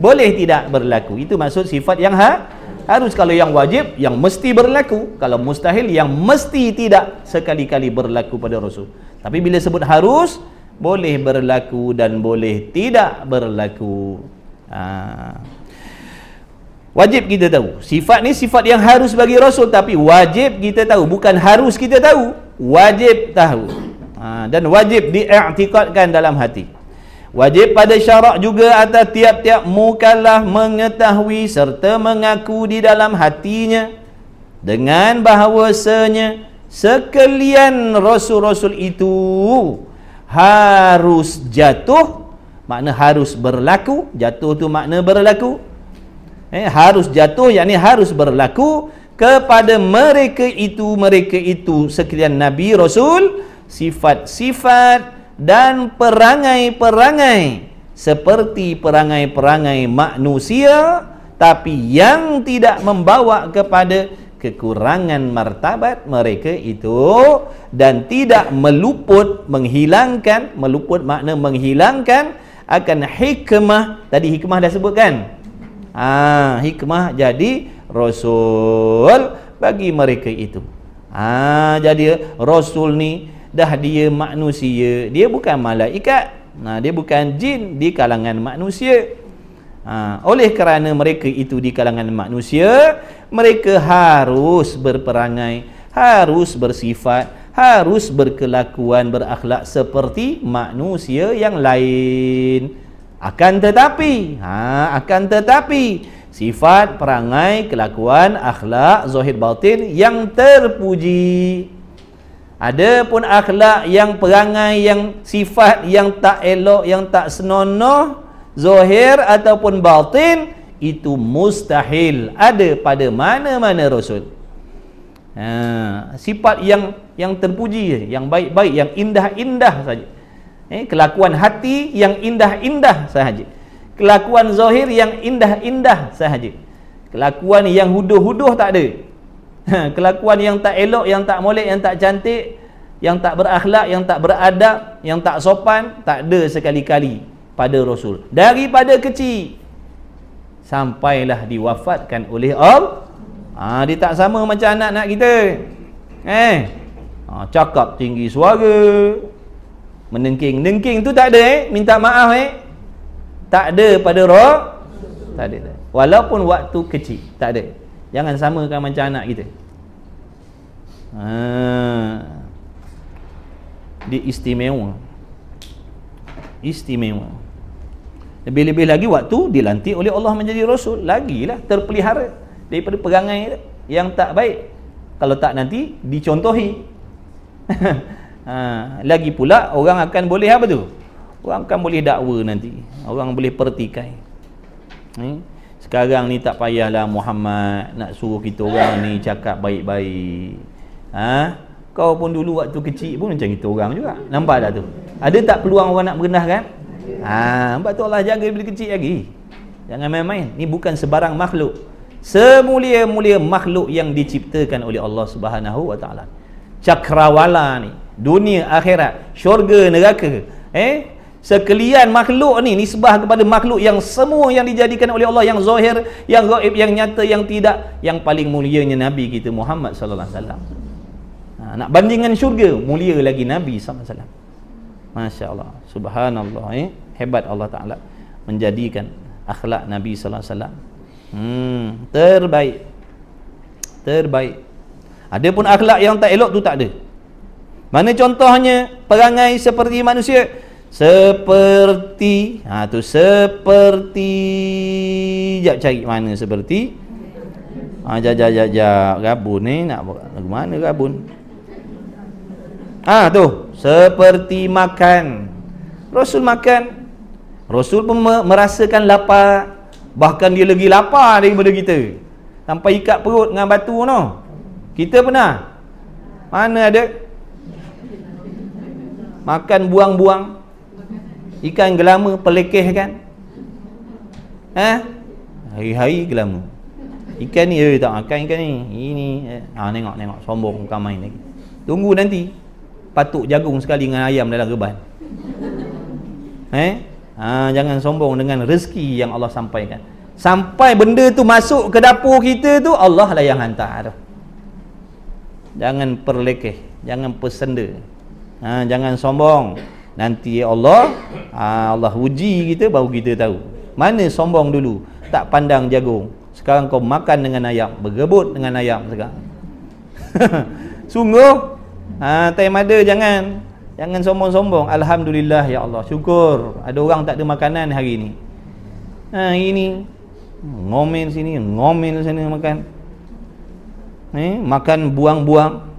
boleh tidak berlaku. Itu maksud sifat yang harus. Kalau yang wajib, yang mesti berlaku. Kalau mustahil, yang mesti tidak sekali-kali berlaku pada Rasul. Tapi bila sebut harus, boleh berlaku dan boleh tidak berlaku. Wajib kita tahu. Sifat ni sifat yang harus bagi Rasul, tapi wajib kita tahu, bukan harus kita tahu. Wajib tahu. Dan wajib diiktikadkan dalam hati. Wajib pada syarak juga atas tiap-tiap mukallaf mengetahui serta mengaku di dalam hatinya dengan bahawasanya sekalian Rasul-Rasul itu harus jatuh, makna harus berlaku. Jatuh tu makna berlaku. Harus jatuh, yakni harus berlaku kepada mereka itu sekalian Nabi Rasul, sifat-sifat dan perangai-perangai seperti perangai-perangai manusia, tapi yang tidak membawa kepada kekurangan martabat mereka itu, dan tidak meluput makna menghilangkan akan hikmah. Tadi hikmah dah sebutkan. Hikmah jadi Rasul bagi mereka itu. Jadi Rasul ni dah dia manusia, dia bukan malaikat, dia bukan jin, di kalangan manusia. Oleh kerana mereka itu di kalangan manusia, mereka harus berperangai, harus bersifat, harus berkelakuan, berakhlak seperti manusia yang lain. Akan tetapi sifat, perangai, kelakuan, akhlak, zahir batin yang terpuji. Ada pun akhlak yang perangai, yang sifat yang tak elok, yang tak senonoh, zahir ataupun batin, itu mustahil ada pada mana-mana rasul. Sifat yang terpuji, yang baik-baik, yang indah-indah saja. Kelakuan hati yang indah-indah sahaja. Kelakuan zahir yang indah-indah sahaja. Kelakuan yang huduh-huduh tak ada. Kelakuan yang tak elok, yang tak molek, yang tak cantik, yang tak berakhlak, yang tak beradab, yang tak sopan, tak ada sekali-kali pada Rasul. Daripada kecil sampailah diwafatkan oleh Allah. Dia tak sama macam anak-anak kita. Cakap tinggi suara, menengking-nengking tu tak ada, minta maaf tak ada pada roh, tak ada. Walaupun waktu kecil, tak ada. Jangan samakan macam anak kita. Dia istimewa. Istimewa. Lebih-lebih lagi waktu dilantik oleh Allah menjadi Rasul, lagilah terpelihara daripada perangai yang tak baik. Kalau tak nanti dicontohi. Lagi pula orang akan boleh apa tu? Orang akan boleh dakwa nanti. Orang boleh pertikai. Sekarang ni tak payahlah Muhammad nak suruh kita orang ni cakap baik-baik. Kau pun dulu waktu kecil pun macam kita orang juga. Nampak tak tu? Ada tak peluang orang nak merendahkan? Nampak tu Allah jaga bila kecil lagi. Jangan main-main. Ni bukan sebarang makhluk. Semulia-mulia makhluk yang diciptakan oleh Allah Subhanahu wa taala. Cakrawala ni, dunia akhirat, syurga neraka. Sekalian makhluk ni nisbah kepada makhluk yang semua yang dijadikan oleh Allah, yang zahir, yang gaib, yang nyata, yang tidak. Yang paling mulianya Nabi kita Muhammad sallallahu alaihi wasallam. Nak bandingkan syurga, mulia lagi Nabi sallallahu alaihi wasallam. Masya-Allah, subhanallah. Hebat Allah taala menjadikan akhlak Nabi sallallahu alaihi wasallam terbaik. Terbaik. Adapun akhlak yang tak elok tu tak ada. Mana contohnya? Perangai seperti manusia. Seperti tu seperti, jap cari mana seperti. Jap rabun ni nak lagu mana rabun? Tu seperti makan. Rasul makan. Rasul pun merasakan lapar. Bahkan dia lagi lapar daripada kita. Sampai ikat perut dengan batu no. Kita pernah? Mana ada? Makan buang-buang. Ikan gelama pelekeh kan? Hari-hari gelama. Ikan ni tak makan ikan ni. Ini tengok sombong bukan main lagi. Tunggu nanti patuk jagung sekali dengan ayam dalam reban. Jangan sombong dengan rezeki yang Allah sampaikan. Sampai benda tu masuk ke dapur kita tu, Allah lah yang hantar tu. Jangan perlekeh, jangan pesenda. Jangan sombong. Nanti Allah uji kita baru kita tahu. Mana sombong dulu, tak pandang jagung. Sekarang kau makan dengan ayam, bergebut dengan ayam sekarang. Sungguh time ada jangan sombong-sombong. Alhamdulillah ya Allah, syukur ada orang tak ada makanan hari ni. Ini ngomel sini, ngomel sana makan. Makan buang-buang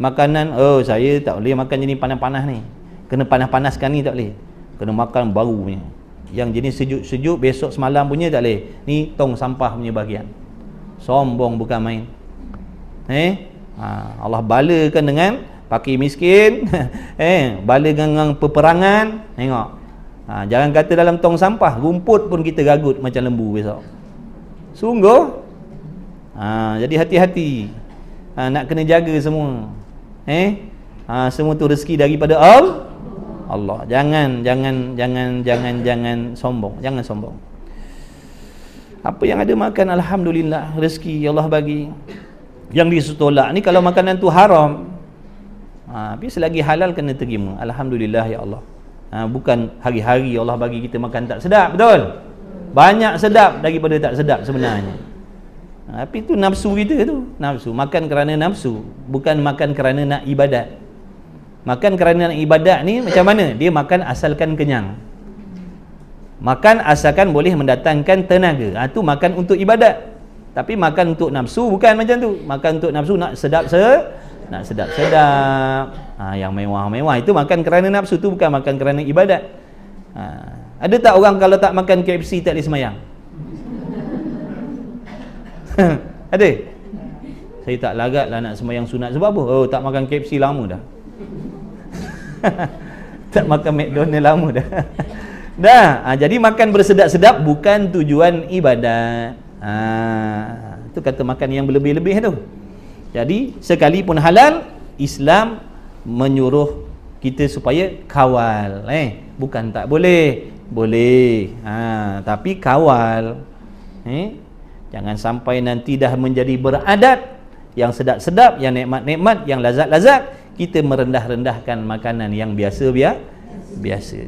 makanan. Saya tak boleh makan jenis panas-panas ni. Kena panas-panaskan ni tak boleh. Kena makan baru punya. Yang jenis sejuk-sejuk besok semalam punya tak boleh. Ni tong sampah punya bahagian. Sombong bukan main. Allah balakan dengan fakir miskin. Bala dengan peperangan. Tengok. Jangan kata dalam tong sampah, rumput pun kita gagut macam lembu besok. Sungguh. Jadi hati-hati. Nak kena jaga semua. Semua tu rezeki daripada Allah. Jangan sombong. Jangan sombong. Apa yang ada makan, alhamdulillah, rezeki Allah bagi. Yang ditolak ni kalau makanan tu haram, tapi selagi halal kena terima. Alhamdulillah ya Allah. Bukan hari-hari Allah bagi kita makan tak sedap, betul? Banyak sedap daripada tak sedap sebenarnya. Tapi tu nafsu kita tu, nafsu. Makan kerana nafsu, bukan makan kerana nak ibadat. Makan kerana nak ibadat ni macam mana? Dia makan asalkan kenyang. Makan asalkan boleh mendatangkan tenaga. Tu makan untuk ibadat. Tapi makan untuk nafsu bukan macam tu. Makan untuk nafsu nak nak sedap-sedap. Yang mewah-mewah itu makan kerana nafsu, tu bukan makan kerana ibadat. Ada tak orang kalau tak makan KFC tak boleh semayang? Ada? Saya tak larat lah nak semayang sunat. Sebab apa? Oh, tak makan KFC lama dah. Tak makan McDonald lama dah. Jadi makan bersedap-sedap bukan tujuan ibadat. Itu kata makan yang berlebih-lebih tu. Jadi sekalipun halal, Islam menyuruh kita supaya kawal. Bukan tak boleh. Boleh. Tapi kawal. Jangan sampai nanti dah menjadi beradat, yang sedap-sedap, yang nikmat-nikmat, yang lazat-lazat, kita merendah-rendahkan makanan yang biasa.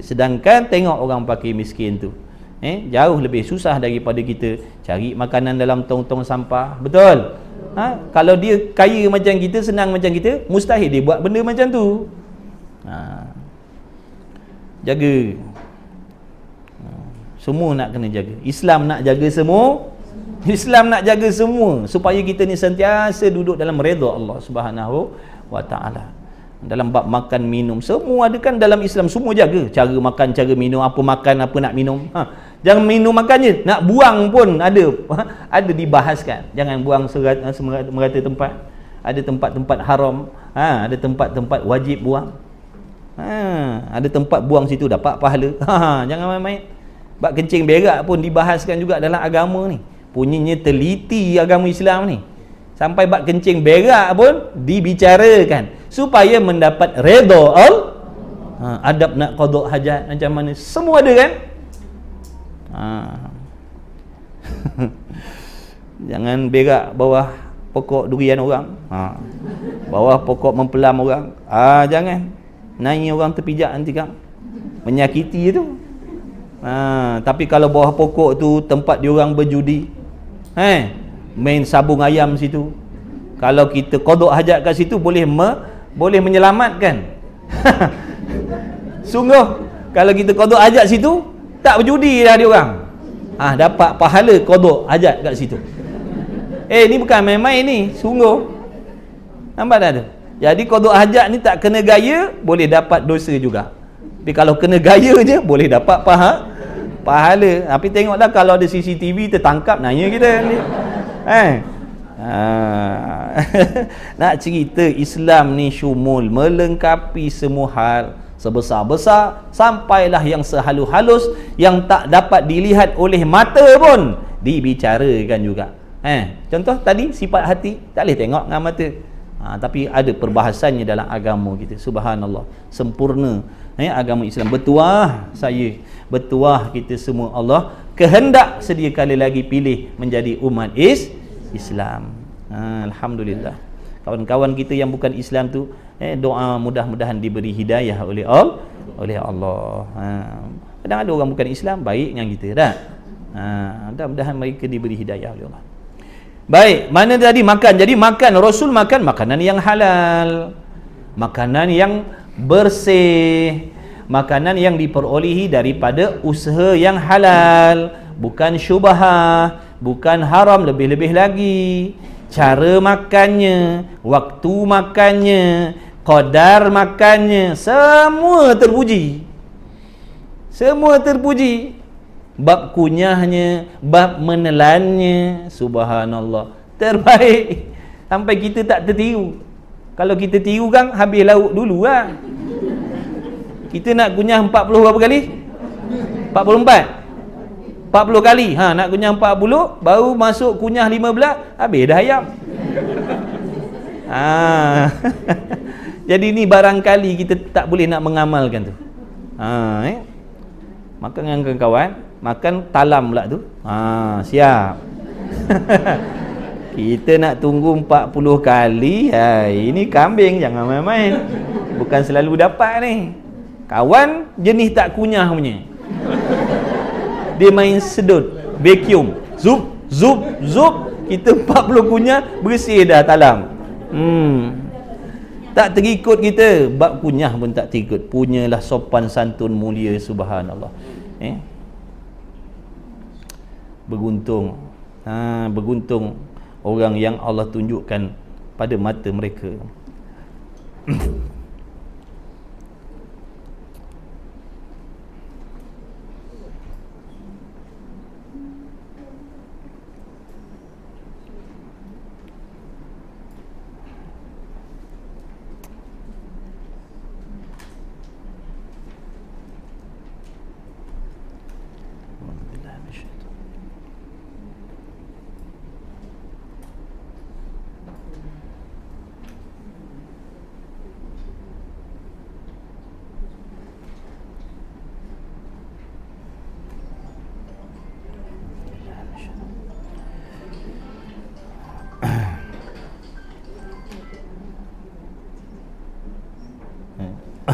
Sedangkan tengok orang pakai miskin tu, jauh lebih susah daripada kita cari makanan dalam tong-tong sampah. Betul? Kalau dia kaya macam kita, senang macam kita, mustahil dia buat benda macam tu. Jaga. Semua nak kena jaga. Islam nak jaga semua. Islam nak jaga semua supaya kita ni sentiasa duduk dalam redha Allah Subhanahu wa taala. Dalam bab makan minum semua ada kan dalam Islam, semua jaga. Cara makan, cara minum, apa makan, apa nak minum. Jangan minum makan je, nak buang pun ada dibahaskan. Jangan buang merata tempat. Ada tempat-tempat haram, ada tempat-tempat wajib buang. Ada tempat buang situ dapat pahala. Jangan main-main. Bab kencing berak pun dibahaskan juga dalam agama ni. Punyanya teliti agama Islam ni. Sampai bab kencing berak pun dibicarakan supaya mendapat redha Allah. Adab nak qada hajat macam mana, semua ada kan. Jangan berak bawah pokok durian orang, bawah pokok mempelam orang. Jangan naik orang terpijak nanti kan, menyakiti tu. Tapi kalau bawah pokok tu tempat diorang berjudi, main sabung ayam situ, kalau kita qada hajat kat situ boleh menyelamatkan. Sungguh kalau kita qada hajat situ tak berjudi dah diorang, dapat pahala qada hajat kat situ. Ni bukan main-main ni, sungguh. Nampak tak tu? Jadi qada hajat ni tak kena gaya boleh dapat dosa juga. Tapi kalau kena gaya je boleh dapat pahala. Tapi tengoklah kalau ada CCTV tertangkap nanya kita ni. Nak cerita Islam ni syumul, melengkapi semua hal, sebesar-besar sampailah yang sehalus-halus yang tak dapat dilihat oleh mata pun dibicarakan juga. Contoh tadi sifat hati tak boleh tengok dengan mata, tapi ada perbahasannya dalam agama kita. Subhanallah, sempurna agama Islam. Bertuah bertuah kita semua, Allah kehendak sedia kali lagi pilih menjadi umat Islam. Alhamdulillah. Kawan-kawan kita yang bukan Islam tu, doa mudah-mudahan diberi hidayah oleh Allah. Kadang ada orang bukan Islam baik dengan kita dah. Mudah-mudahan mereka diberi hidayah oleh Allah. Baik, mana tadi makan? Jadi makan, Rasul makan makanan yang halal, makanan yang bersih, makanan yang diperolehi daripada usaha yang halal, bukan syubhah, bukan haram. Lebih-lebih lagi cara makannya, waktu makannya, qadar makannya, semua terpuji. Semua terpuji. Bab kunyahnya, bab menelannya, subhanallah, terbaik. Sampai kita tak tertiru. Kalau kita tiru kan habis lauk dulu lah. Kita nak kunyah 40 berapa kali? 44 40 kali. Nak kunyah 40, baru masuk kunyah 15, habis dah ayam. Jadi ni barangkali kita tak boleh nak mengamalkan tu. Makan dengan kawan-kawan, makan talam pula tu. Siap. Kita nak tunggu 40 kali. Ini kambing, jangan main-main. Bukan selalu dapat ni. Kawan jenis tak kunyah punya. Dia main sedut, vacuum, zup, zup, zup. Kita 40 kunyah, bersih dah talam. Tak terikut kita. Bab kunyah pun tak terikut. Punyalah sopan santun mulia, subhanallah. Beruntung. Beruntung orang yang Allah tunjukkan pada mata mereka.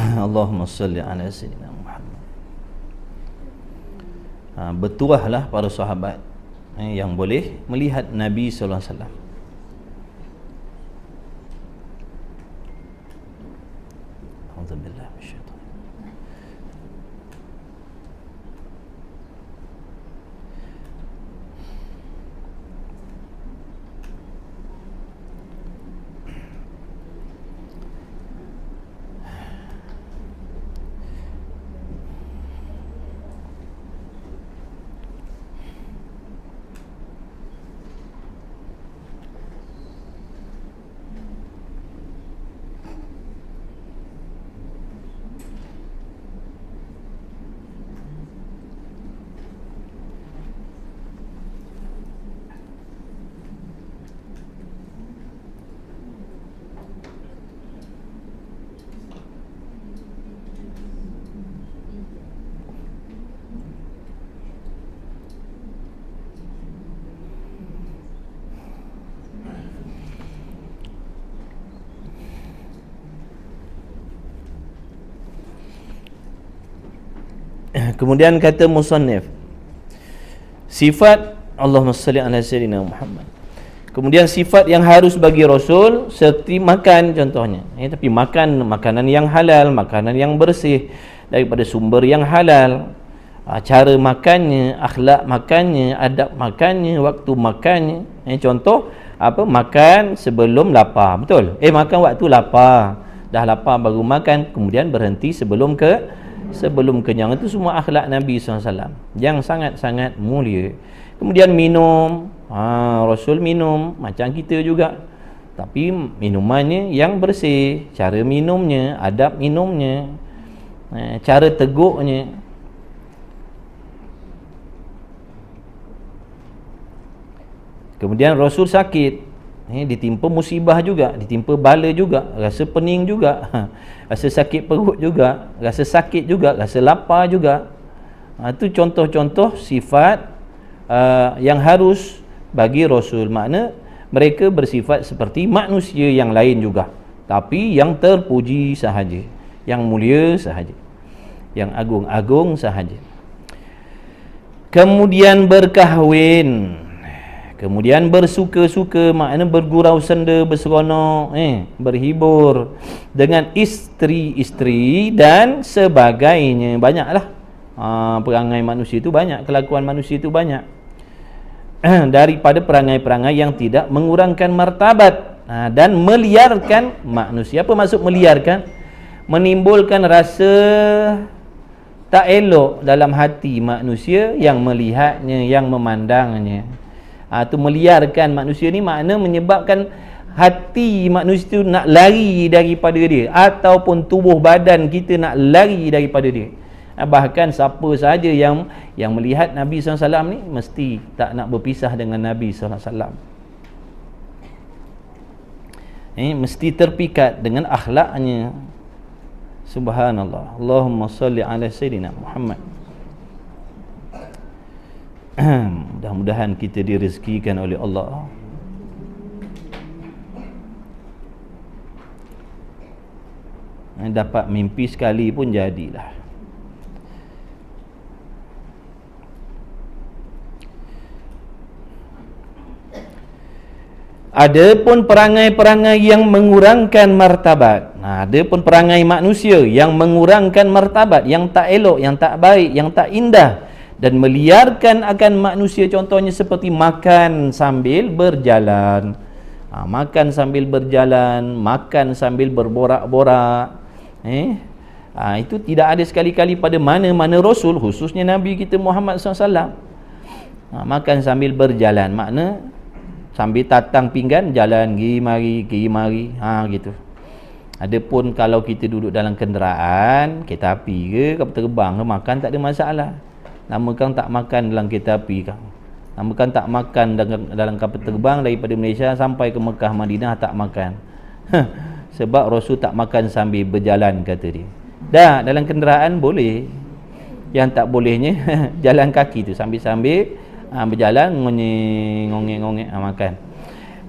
Allahumma salli ala sayyidina Muhammad. Bertuahlah para sahabat yang boleh melihat Nabi sallallahu alaihi wasallam. Alhamdulillah. Kemudian kata musannif, sifat Allahumma salli ala sayyidina Muhammad. Kemudian sifat yang harus bagi Rasul seperti makan contohnya. Tapi makan makanan yang halal, makanan yang bersih daripada sumber yang halal. Cara makannya, akhlak makannya, adab makannya, waktu makannya. Contoh apa? Makan sebelum lapar. Betul? Makan waktu lapar. Dah lapar baru makan, kemudian berhenti sebelum kenyang. Itu semua akhlak Nabi SAW yang sangat-sangat mulia. Kemudian minum, Rasul minum macam kita juga, tapi minumannya yang bersih. Cara minumnya, adab minumnya, cara teguknya. Kemudian Rasul sakit, ditimpa musibah juga, ditimpa bala juga, rasa pening juga, rasa sakit perut juga, rasa sakit juga, rasa lapar juga. Itu contoh-contoh sifat yang harus bagi Rasul. Makna mereka bersifat seperti manusia yang lain juga, tapi yang terpuji sahaja, yang mulia sahaja, yang agung-agung sahaja. Kemudian berkahwin, kemudian bersuka-suka, makna bergurau senda, berseronok, berhibur dengan isteri-isteri dan sebagainya. Banyaklah perangai manusia itu banyak, kelakuan manusia itu banyak. Daripada perangai-perangai yang tidak mengurangkan martabat dan meliarkan manusia. Apa maksud meliarkan? Menimbulkan rasa tak elok dalam hati manusia yang melihatnya, yang memandangnya. Itu meliarkan manusia ni, makna menyebabkan hati manusia itu nak lari daripada dia, ataupun tubuh badan kita nak lari daripada dia. Bahkan siapa sahaja yang melihat Nabi SAW ni mesti tak nak berpisah dengan Nabi SAW. Mesti terpikat dengan akhlaknya. Subhanallah. Allahumma salli ala sayyidina Muhammad. Mudah-mudahan kita direzekikan oleh Allah dapat mimpi sekali pun jadilah. Ada pun perangai-perangai yang mengurangkan martabat. Ada pun perangai manusia yang mengurangkan martabat, yang tak elok, yang tak baik, yang tak indah, dan meliarkan akan manusia. Contohnya seperti makan sambil berjalan, makan sambil berjalan, makan sambil berborak-borak. Itu tidak ada sekali-kali pada mana-mana Rasul, khususnya Nabi kita Muhammad SAW. Makan sambil berjalan, makna sambil tatang pinggan, jalan pergi mari, gitu. Adapun kalau kita duduk dalam kenderaan, kereta api ke, kapal terbang ke, makan tak ada masalah. Namakan tak makan dalam kereta api kan, namakan tak makan dalam kapal terbang daripada Malaysia sampai ke Mekah Madinah, tak makan. Sebab Rasul tak makan sambil berjalan, kata dia. Dah dalam kenderaan boleh, yang tak bolehnya jalan kaki tu sambil-sambil berjalan ngongek makan.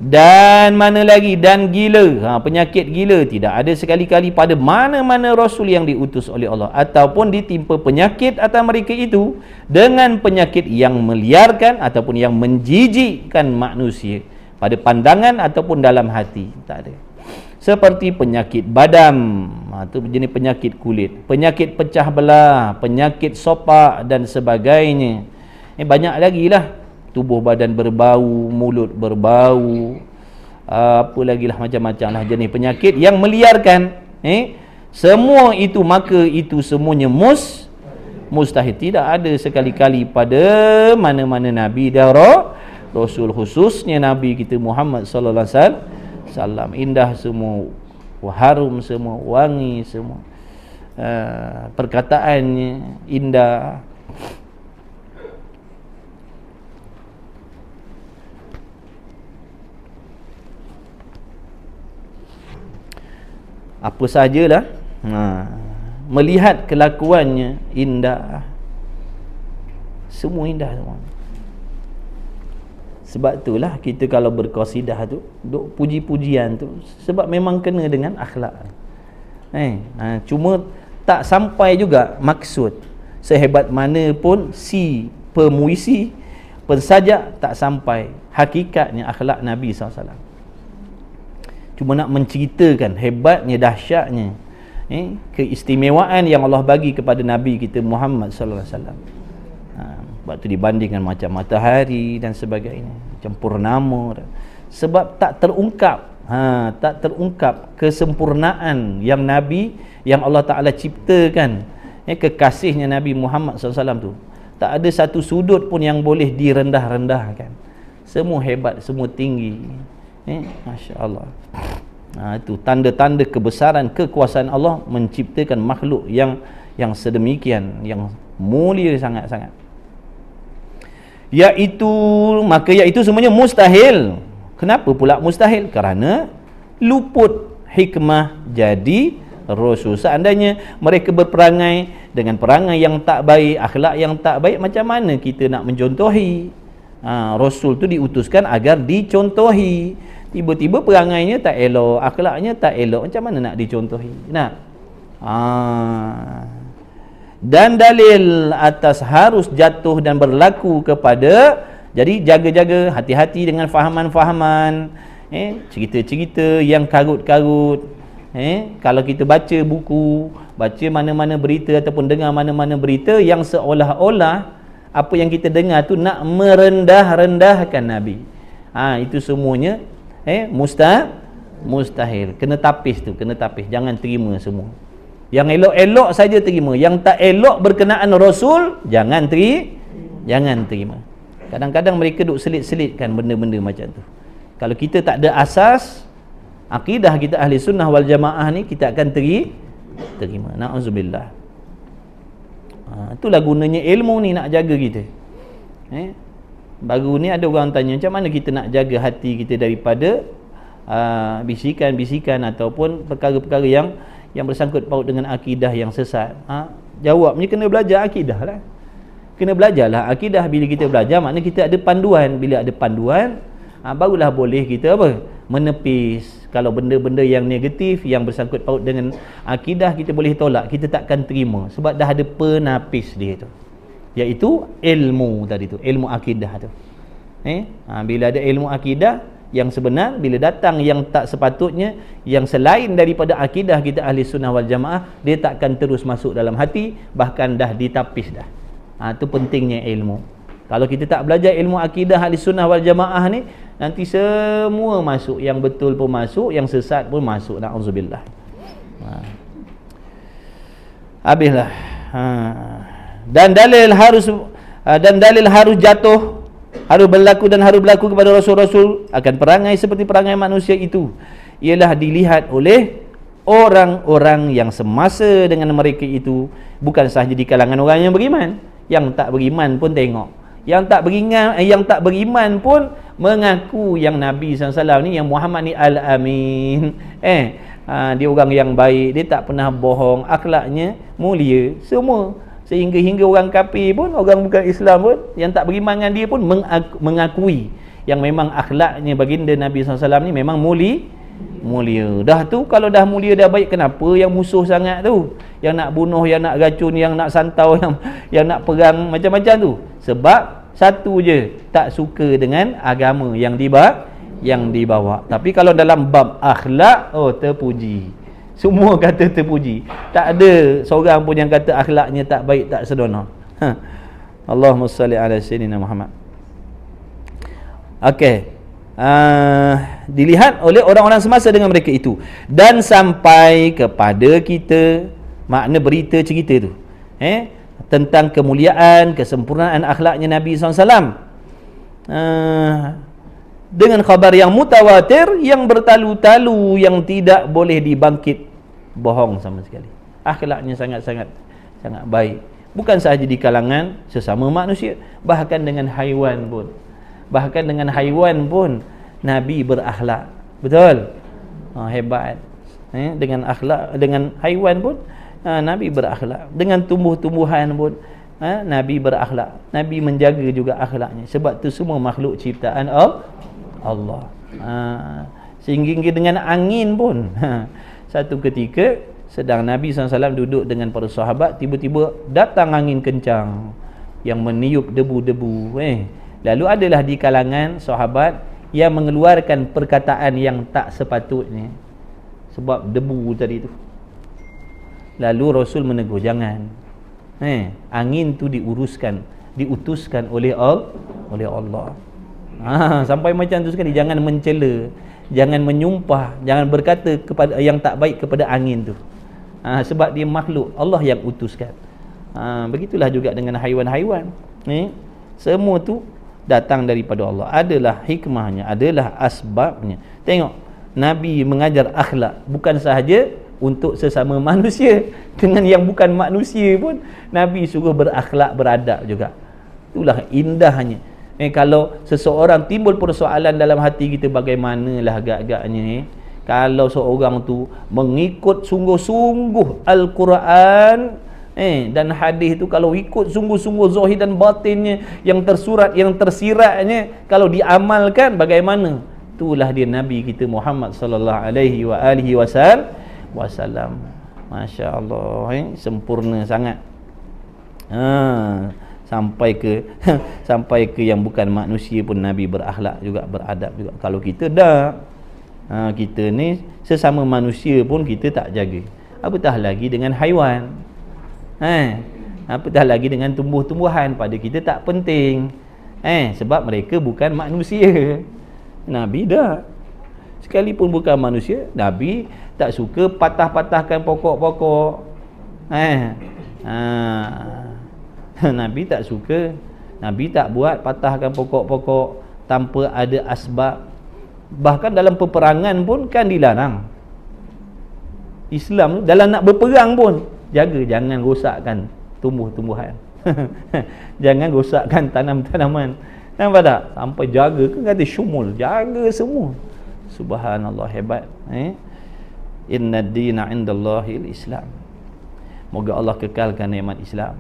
Dan mana lagi? Dan gila. Penyakit gila tidak ada sekali-kali pada mana-mana Rasul yang diutus oleh Allah, ataupun ditimpa penyakit atas mereka itu dengan penyakit yang meliarkan ataupun yang menjijikkan manusia pada pandangan ataupun dalam hati. Tak ada. Seperti penyakit badam, itu jenis penyakit kulit, penyakit pecah belah, penyakit sopak dan sebagainya. Banyak lagi lah. Tubuh badan berbau, mulut berbau, apa lagi lah, macam-macam lah jenis penyakit yang meliarkan. Semua itu, maka itu semuanya mustahil. Tidak ada sekali-kali pada mana-mana Nabi dan Rasul, khususnya Nabi kita Muhammad sallallahu alaihi wasallam. Indah semua, harum semua, wangi semua, perkataannya indah. Apa sajalah, melihat kelakuannya indah, semua indah semua. Sebab itulah kita kalau berqasidah tu duk puji-pujian tu, sebab memang kena dengan akhlak. Cuma tak sampai juga maksud. Sehebat mana pun si pemuisi, pensajak, tak sampai hakikatnya akhlak Nabi SAW. Cuma nak menceritakan hebatnya, dahsyatnya, keistimewaan yang Allah bagi kepada Nabi kita Muhammad sallallahu alaihi wasallam. Sebab tu dibandingkan macam matahari dan sebagainya, macam purnama. Sebab tak terungkap kesempurnaan yang Nabi, yang Allah Ta'ala ciptakan, kekasihnya Nabi Muhammad SAW tu. Tak ada satu sudut pun yang boleh direndah-rendahkan. Semua hebat, semua tinggi. Masya Allah. Itu tanda-tanda kebesaran kekuasaan Allah menciptakan makhluk yang sedemikian, yang mulia sangat-sangat. Iaitu semuanya mustahil. Kenapa pula mustahil? Kerana luput hikmah jadi Rasul. Seandainya mereka berperangai dengan perangai yang tak baik, akhlak yang tak baik, macam mana kita nak mencontohi? Rasul tu diutuskan agar dicontohi. Tiba-tiba perangainya tak elok, akhlaknya tak elok, macam mana nak dicontohi? Dan dalil atas harus jatuh dan berlaku kepada, jadi jaga-jaga, hati-hati dengan fahaman-fahaman, cerita-cerita yang karut-karut. Kalau kita baca buku, baca mana-mana berita ataupun dengar mana-mana berita yang seolah-olah apa yang kita dengar tu nak merendah-rendahkan Nabi, itu semuanya mustahil. Kena tapis tu, kena tapis. Jangan terima semua. Yang elok-elok saja terima, yang tak elok berkenaan Rasul jangan terima. Kadang-kadang mereka duk selit-selitkan benda-benda macam tu. Kalau kita tak ada asas akidah kita ahli sunnah wal jamaah ni, kita akan terima. Na'udzubillah. Itulah gunanya ilmu ni, nak jaga kita. Baru ni ada orang tanya, macam mana kita nak jaga hati kita daripada bisikan-bisikan ataupun perkara-perkara yang bersangkut paut dengan akidah yang sesat. Jawabnya kena belajar akidah lah. Kena belajarlah akidah. Bila kita belajar, maknanya kita ada panduan. Bila ada panduan, barulah boleh kita menepis. Kalau benda-benda yang negatif, yang bersangkut paut dengan akidah, kita boleh tolak, kita takkan terima. Sebab dah ada penapis dia tu, iaitu ilmu tadi tu, ilmu akidah tu. Bila ada ilmu akidah yang sebenar, bila datang yang tak sepatutnya, yang selain daripada akidah kita ahli sunnah wal jamaah, dia takkan terus masuk dalam hati, bahkan dah ditapis dah. Itu pentingnya ilmu. Kalau kita tak belajar ilmu akidah ahli sunnah wal jamaah ni, nanti semua masuk, yang betul pun masuk, yang sesat pun masuk. Na'udzubillah. Habislah. Dan dalil harus jatuh, harus berlaku dan harus berlaku kepada Rasul-Rasul akan perangai seperti perangai manusia itu, ialah dilihat oleh orang-orang yang semasa dengan mereka itu, bukan sahaja di kalangan orang yang beriman. Yang tak beriman pun tengok. Yang tak beriman pun mengaku yang Nabi SAW ni, yang Muhammad ni Al-Amin. Dia orang yang baik, dia tak pernah bohong, akhlaknya mulia semua. Sehingga orang kafir pun, orang bukan Islam pun, yang tak beriman dengan dia pun mengakui yang memang akhlaknya baginda Nabi SAW ni memang mulia. Dah tu kalau dah mulia dah baik, kenapa yang musuh sangat tu, yang nak bunuh, yang nak racun, yang nak santau, yang nak perang macam-macam tu? Sebab satu je, tak suka dengan agama yang dibawa. Tapi kalau dalam bab akhlak, oh terpuji. Semua kata terpuji. Tak ada seorang pun yang kata akhlaknya tak baik, tak senonoh. Allahumma salli ala sayyidina Muhammad. Okey. Dilihat oleh orang-orang semasa dengan mereka itu, dan sampai kepada kita makna berita cerita tu tentang kemuliaan, kesempurnaan akhlaknya Nabi SAW dengan khabar yang mutawatir, yang bertalu-talu, yang tidak boleh dibangkit bohong sama sekali. Akhlaknya sangat-sangat baik, bukan sahaja di kalangan sesama manusia, bahkan dengan haiwan pun Nabi berakhlak. Betul? Hebat. Dengan akhlak, dengan haiwan pun Nabi berakhlak. Dengan tumbuh-tumbuhan pun Nabi berakhlak. Nabi menjaga juga akhlaknya. Sebab tu semua makhluk ciptaan Allah. Sehingga dengan angin pun. Satu ketika sedang Nabi SAW duduk dengan para sahabat, tiba-tiba datang angin kencang yang meniup debu-debu. Lalu adalah di kalangan sahabat yang mengeluarkan perkataan yang tak sepatutnya sebab debu tadi tu. Lalu Rasul menegur, jangan. Angin tu diutuskan oleh Allah. Sampai macam tu sekali, jangan mencela, jangan menyumpah, jangan berkata kepada yang tak baik kepada angin tu. Sebab dia makhluk Allah yang utuskan. Begitulah juga dengan haiwan-haiwan. Semua tu datang daripada Allah. Adalah hikmahnya, adalah asbabnya. Tengok, Nabi mengajar akhlak bukan sahaja untuk sesama manusia, dengan yang bukan manusia pun Nabi suruh berakhlak, beradab juga. Itulah indahnya. Kalau seseorang timbul persoalan dalam hati kita, bagaimanalah agak-agaknya kalau seorang tu mengikut sungguh-sungguh Al-Quran dan hadis tu, kalau ikut sungguh-sungguh zahir dan batinnya, yang tersurat, yang tersiratnya, kalau diamalkan, bagaimana? Itulah dia Nabi kita Muhammad sallallahu alaihi wasallam. Masya-Allah, sempurna sangat. Sampai ke yang bukan manusia pun Nabi berakhlak juga, beradab juga. Kalau kita kita ni sesama manusia pun kita tak jaga, apatah lagi dengan haiwan. Apatah lagi dengan tumbuh-tumbuhan, pada kita tak penting. Sebab mereka bukan manusia. Nabi dah, sekalipun bukan manusia, Nabi tak suka patah-patahkan pokok-pokok. Nabi tak suka. Nabi tak buat patahkan pokok-pokok tanpa ada asbab. Bahkan dalam peperangan pun kan dilarang. Islam dalam nak berperang pun jaga, jangan rosakkan tumbuh-tumbuhan. Jangan rosakkan tanam-tanaman. Nampak tak? Sampai jaga, kan kata syumul, jaga semua. Subhanallah, hebat. Inna dina indallahil Islam. Moga Allah kekalkan nikmat Islam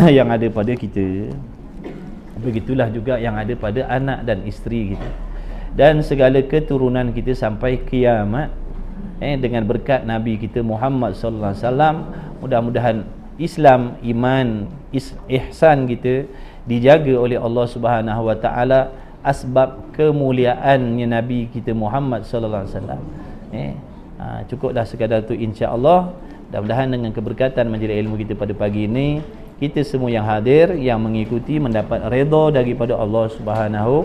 yang ada pada kita. Begitulah juga yang ada pada anak dan isteri kita dan segala keturunan kita sampai kiamat. Dengan berkat Nabi kita Muhammad sallallahu alaihi wasallam, mudah-mudahan Islam, iman, ihsan kita dijaga oleh Allah Subhanahu wa taala, asbab kemuliaannya Nabi kita Muhammad sallallahu alaihi wasallam. Cukuplah sekadar tu, insya-Allah. Mudah-mudahan dengan keberkatan majlis ilmu kita pada pagi ini, kita semua yang hadir, yang mengikuti, mendapat redha daripada Allah Subhanahu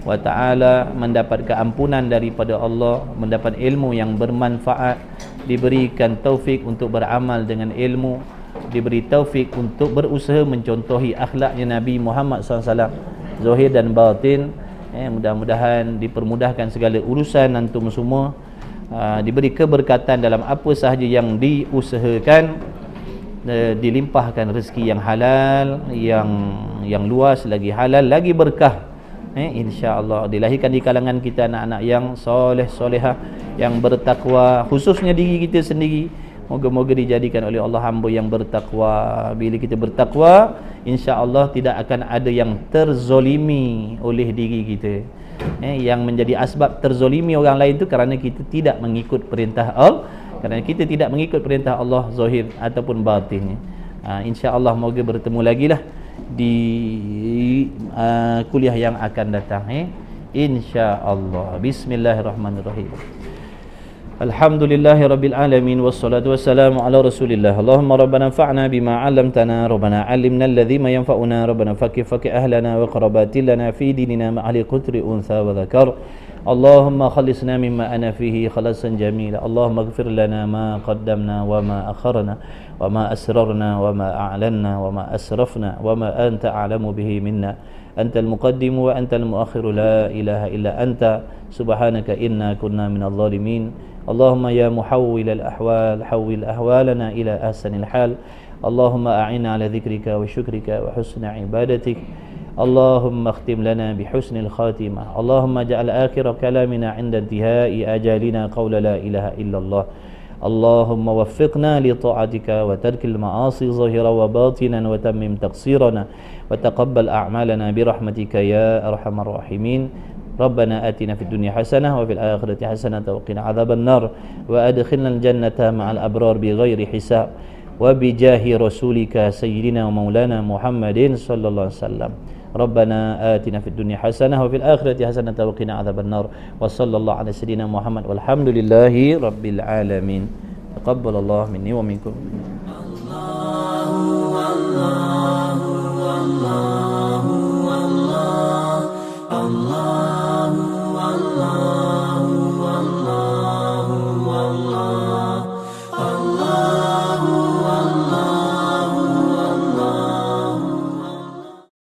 wa ta'ala, mendapat keampunan daripada Allah, mendapat ilmu yang bermanfaat, diberikan taufik untuk beramal dengan ilmu, diberi taufik untuk berusaha mencontohi akhlaknya Nabi Muhammad SAW, zahir dan batin. Mudah-mudahan dipermudahkan segala urusan antum semua, diberi keberkatan dalam apa sahaja yang diusahakan, dilimpahkan rezeki yang halal, yang luas, lagi halal, lagi berkah. InsyaAllah dilahirkan di kalangan kita anak-anak yang soleh, solehah, yang bertakwa, khususnya diri kita sendiri. Moga-moga dijadikan oleh Allah hamba yang bertakwa. Bila kita bertakwa, insya-Allah tidak akan ada yang terzolimi oleh diri kita. Yang menjadi asbab terzolimi orang lain itu kerana kita tidak mengikut perintah Allah, kerana kita tidak mengikut perintah Allah zahir ataupun batinnya. Insya-Allah moga bertemu lagi lah di kuliah yang akan datang. Insya-Allah. Bismillahirrahmanirrahim. Alhamdulillahi rabbil alamin wassalatu wassalamu ala rasulillah. Allahumma rabbana anfa'na bima 'allamtana, rabbana 'allimna alladhi ma yanfa'una, rabbana fakih ahlana wa qarabatilana fi dinina ma'ali qutri untha wa dhakar. Allahumma khalisna mimma ana fihi khalasan jamila. Allahumma ighfir lana ma qaddamna wa ma akharna wa ma asrarna wa ma a'lanna wa ma asrafna wa ma anta a'lamu bihi minna. Anta al-muqaddim wa anta al-muakhir, la ilaha illa anta subhanaka inna kunna minadh dhalimin. Allahumma ya muhawwil al-ahwal hawwil ahwalana ila ahsanil hal. Allahumma a'inna ala dhikrika wa syukrika wa husni ibadatik. Allahumma akhtim lana bi husnil khatimah. Allahumma ja'al akhir kalamina 'inda intihai ajalina qawla la ilaha illallah. Allahumma waffiqna li ta'atika wa tarkil ma'asi zahira wa batinan wa tammim taqsirana wa taqabbal a'malana bi rahmatika ya arhamar rahimin. ربنا آتنا في الدنيا حسنة وفي الآخرة حسنة وقنا عذاب النار وأدخلنا الجنة مع الأبرار بغير حساب وبجاه رسولك سيدنا ومولانا محمد صلى الله عليه وسلم. ربنا آتنا في الدنيا حسنة وفي الآخرة حسنة وقنا عذاب النار وصلى الله على سيدنا محمد والحمد لله رب العالمين. تقبل الله مني ومنكم.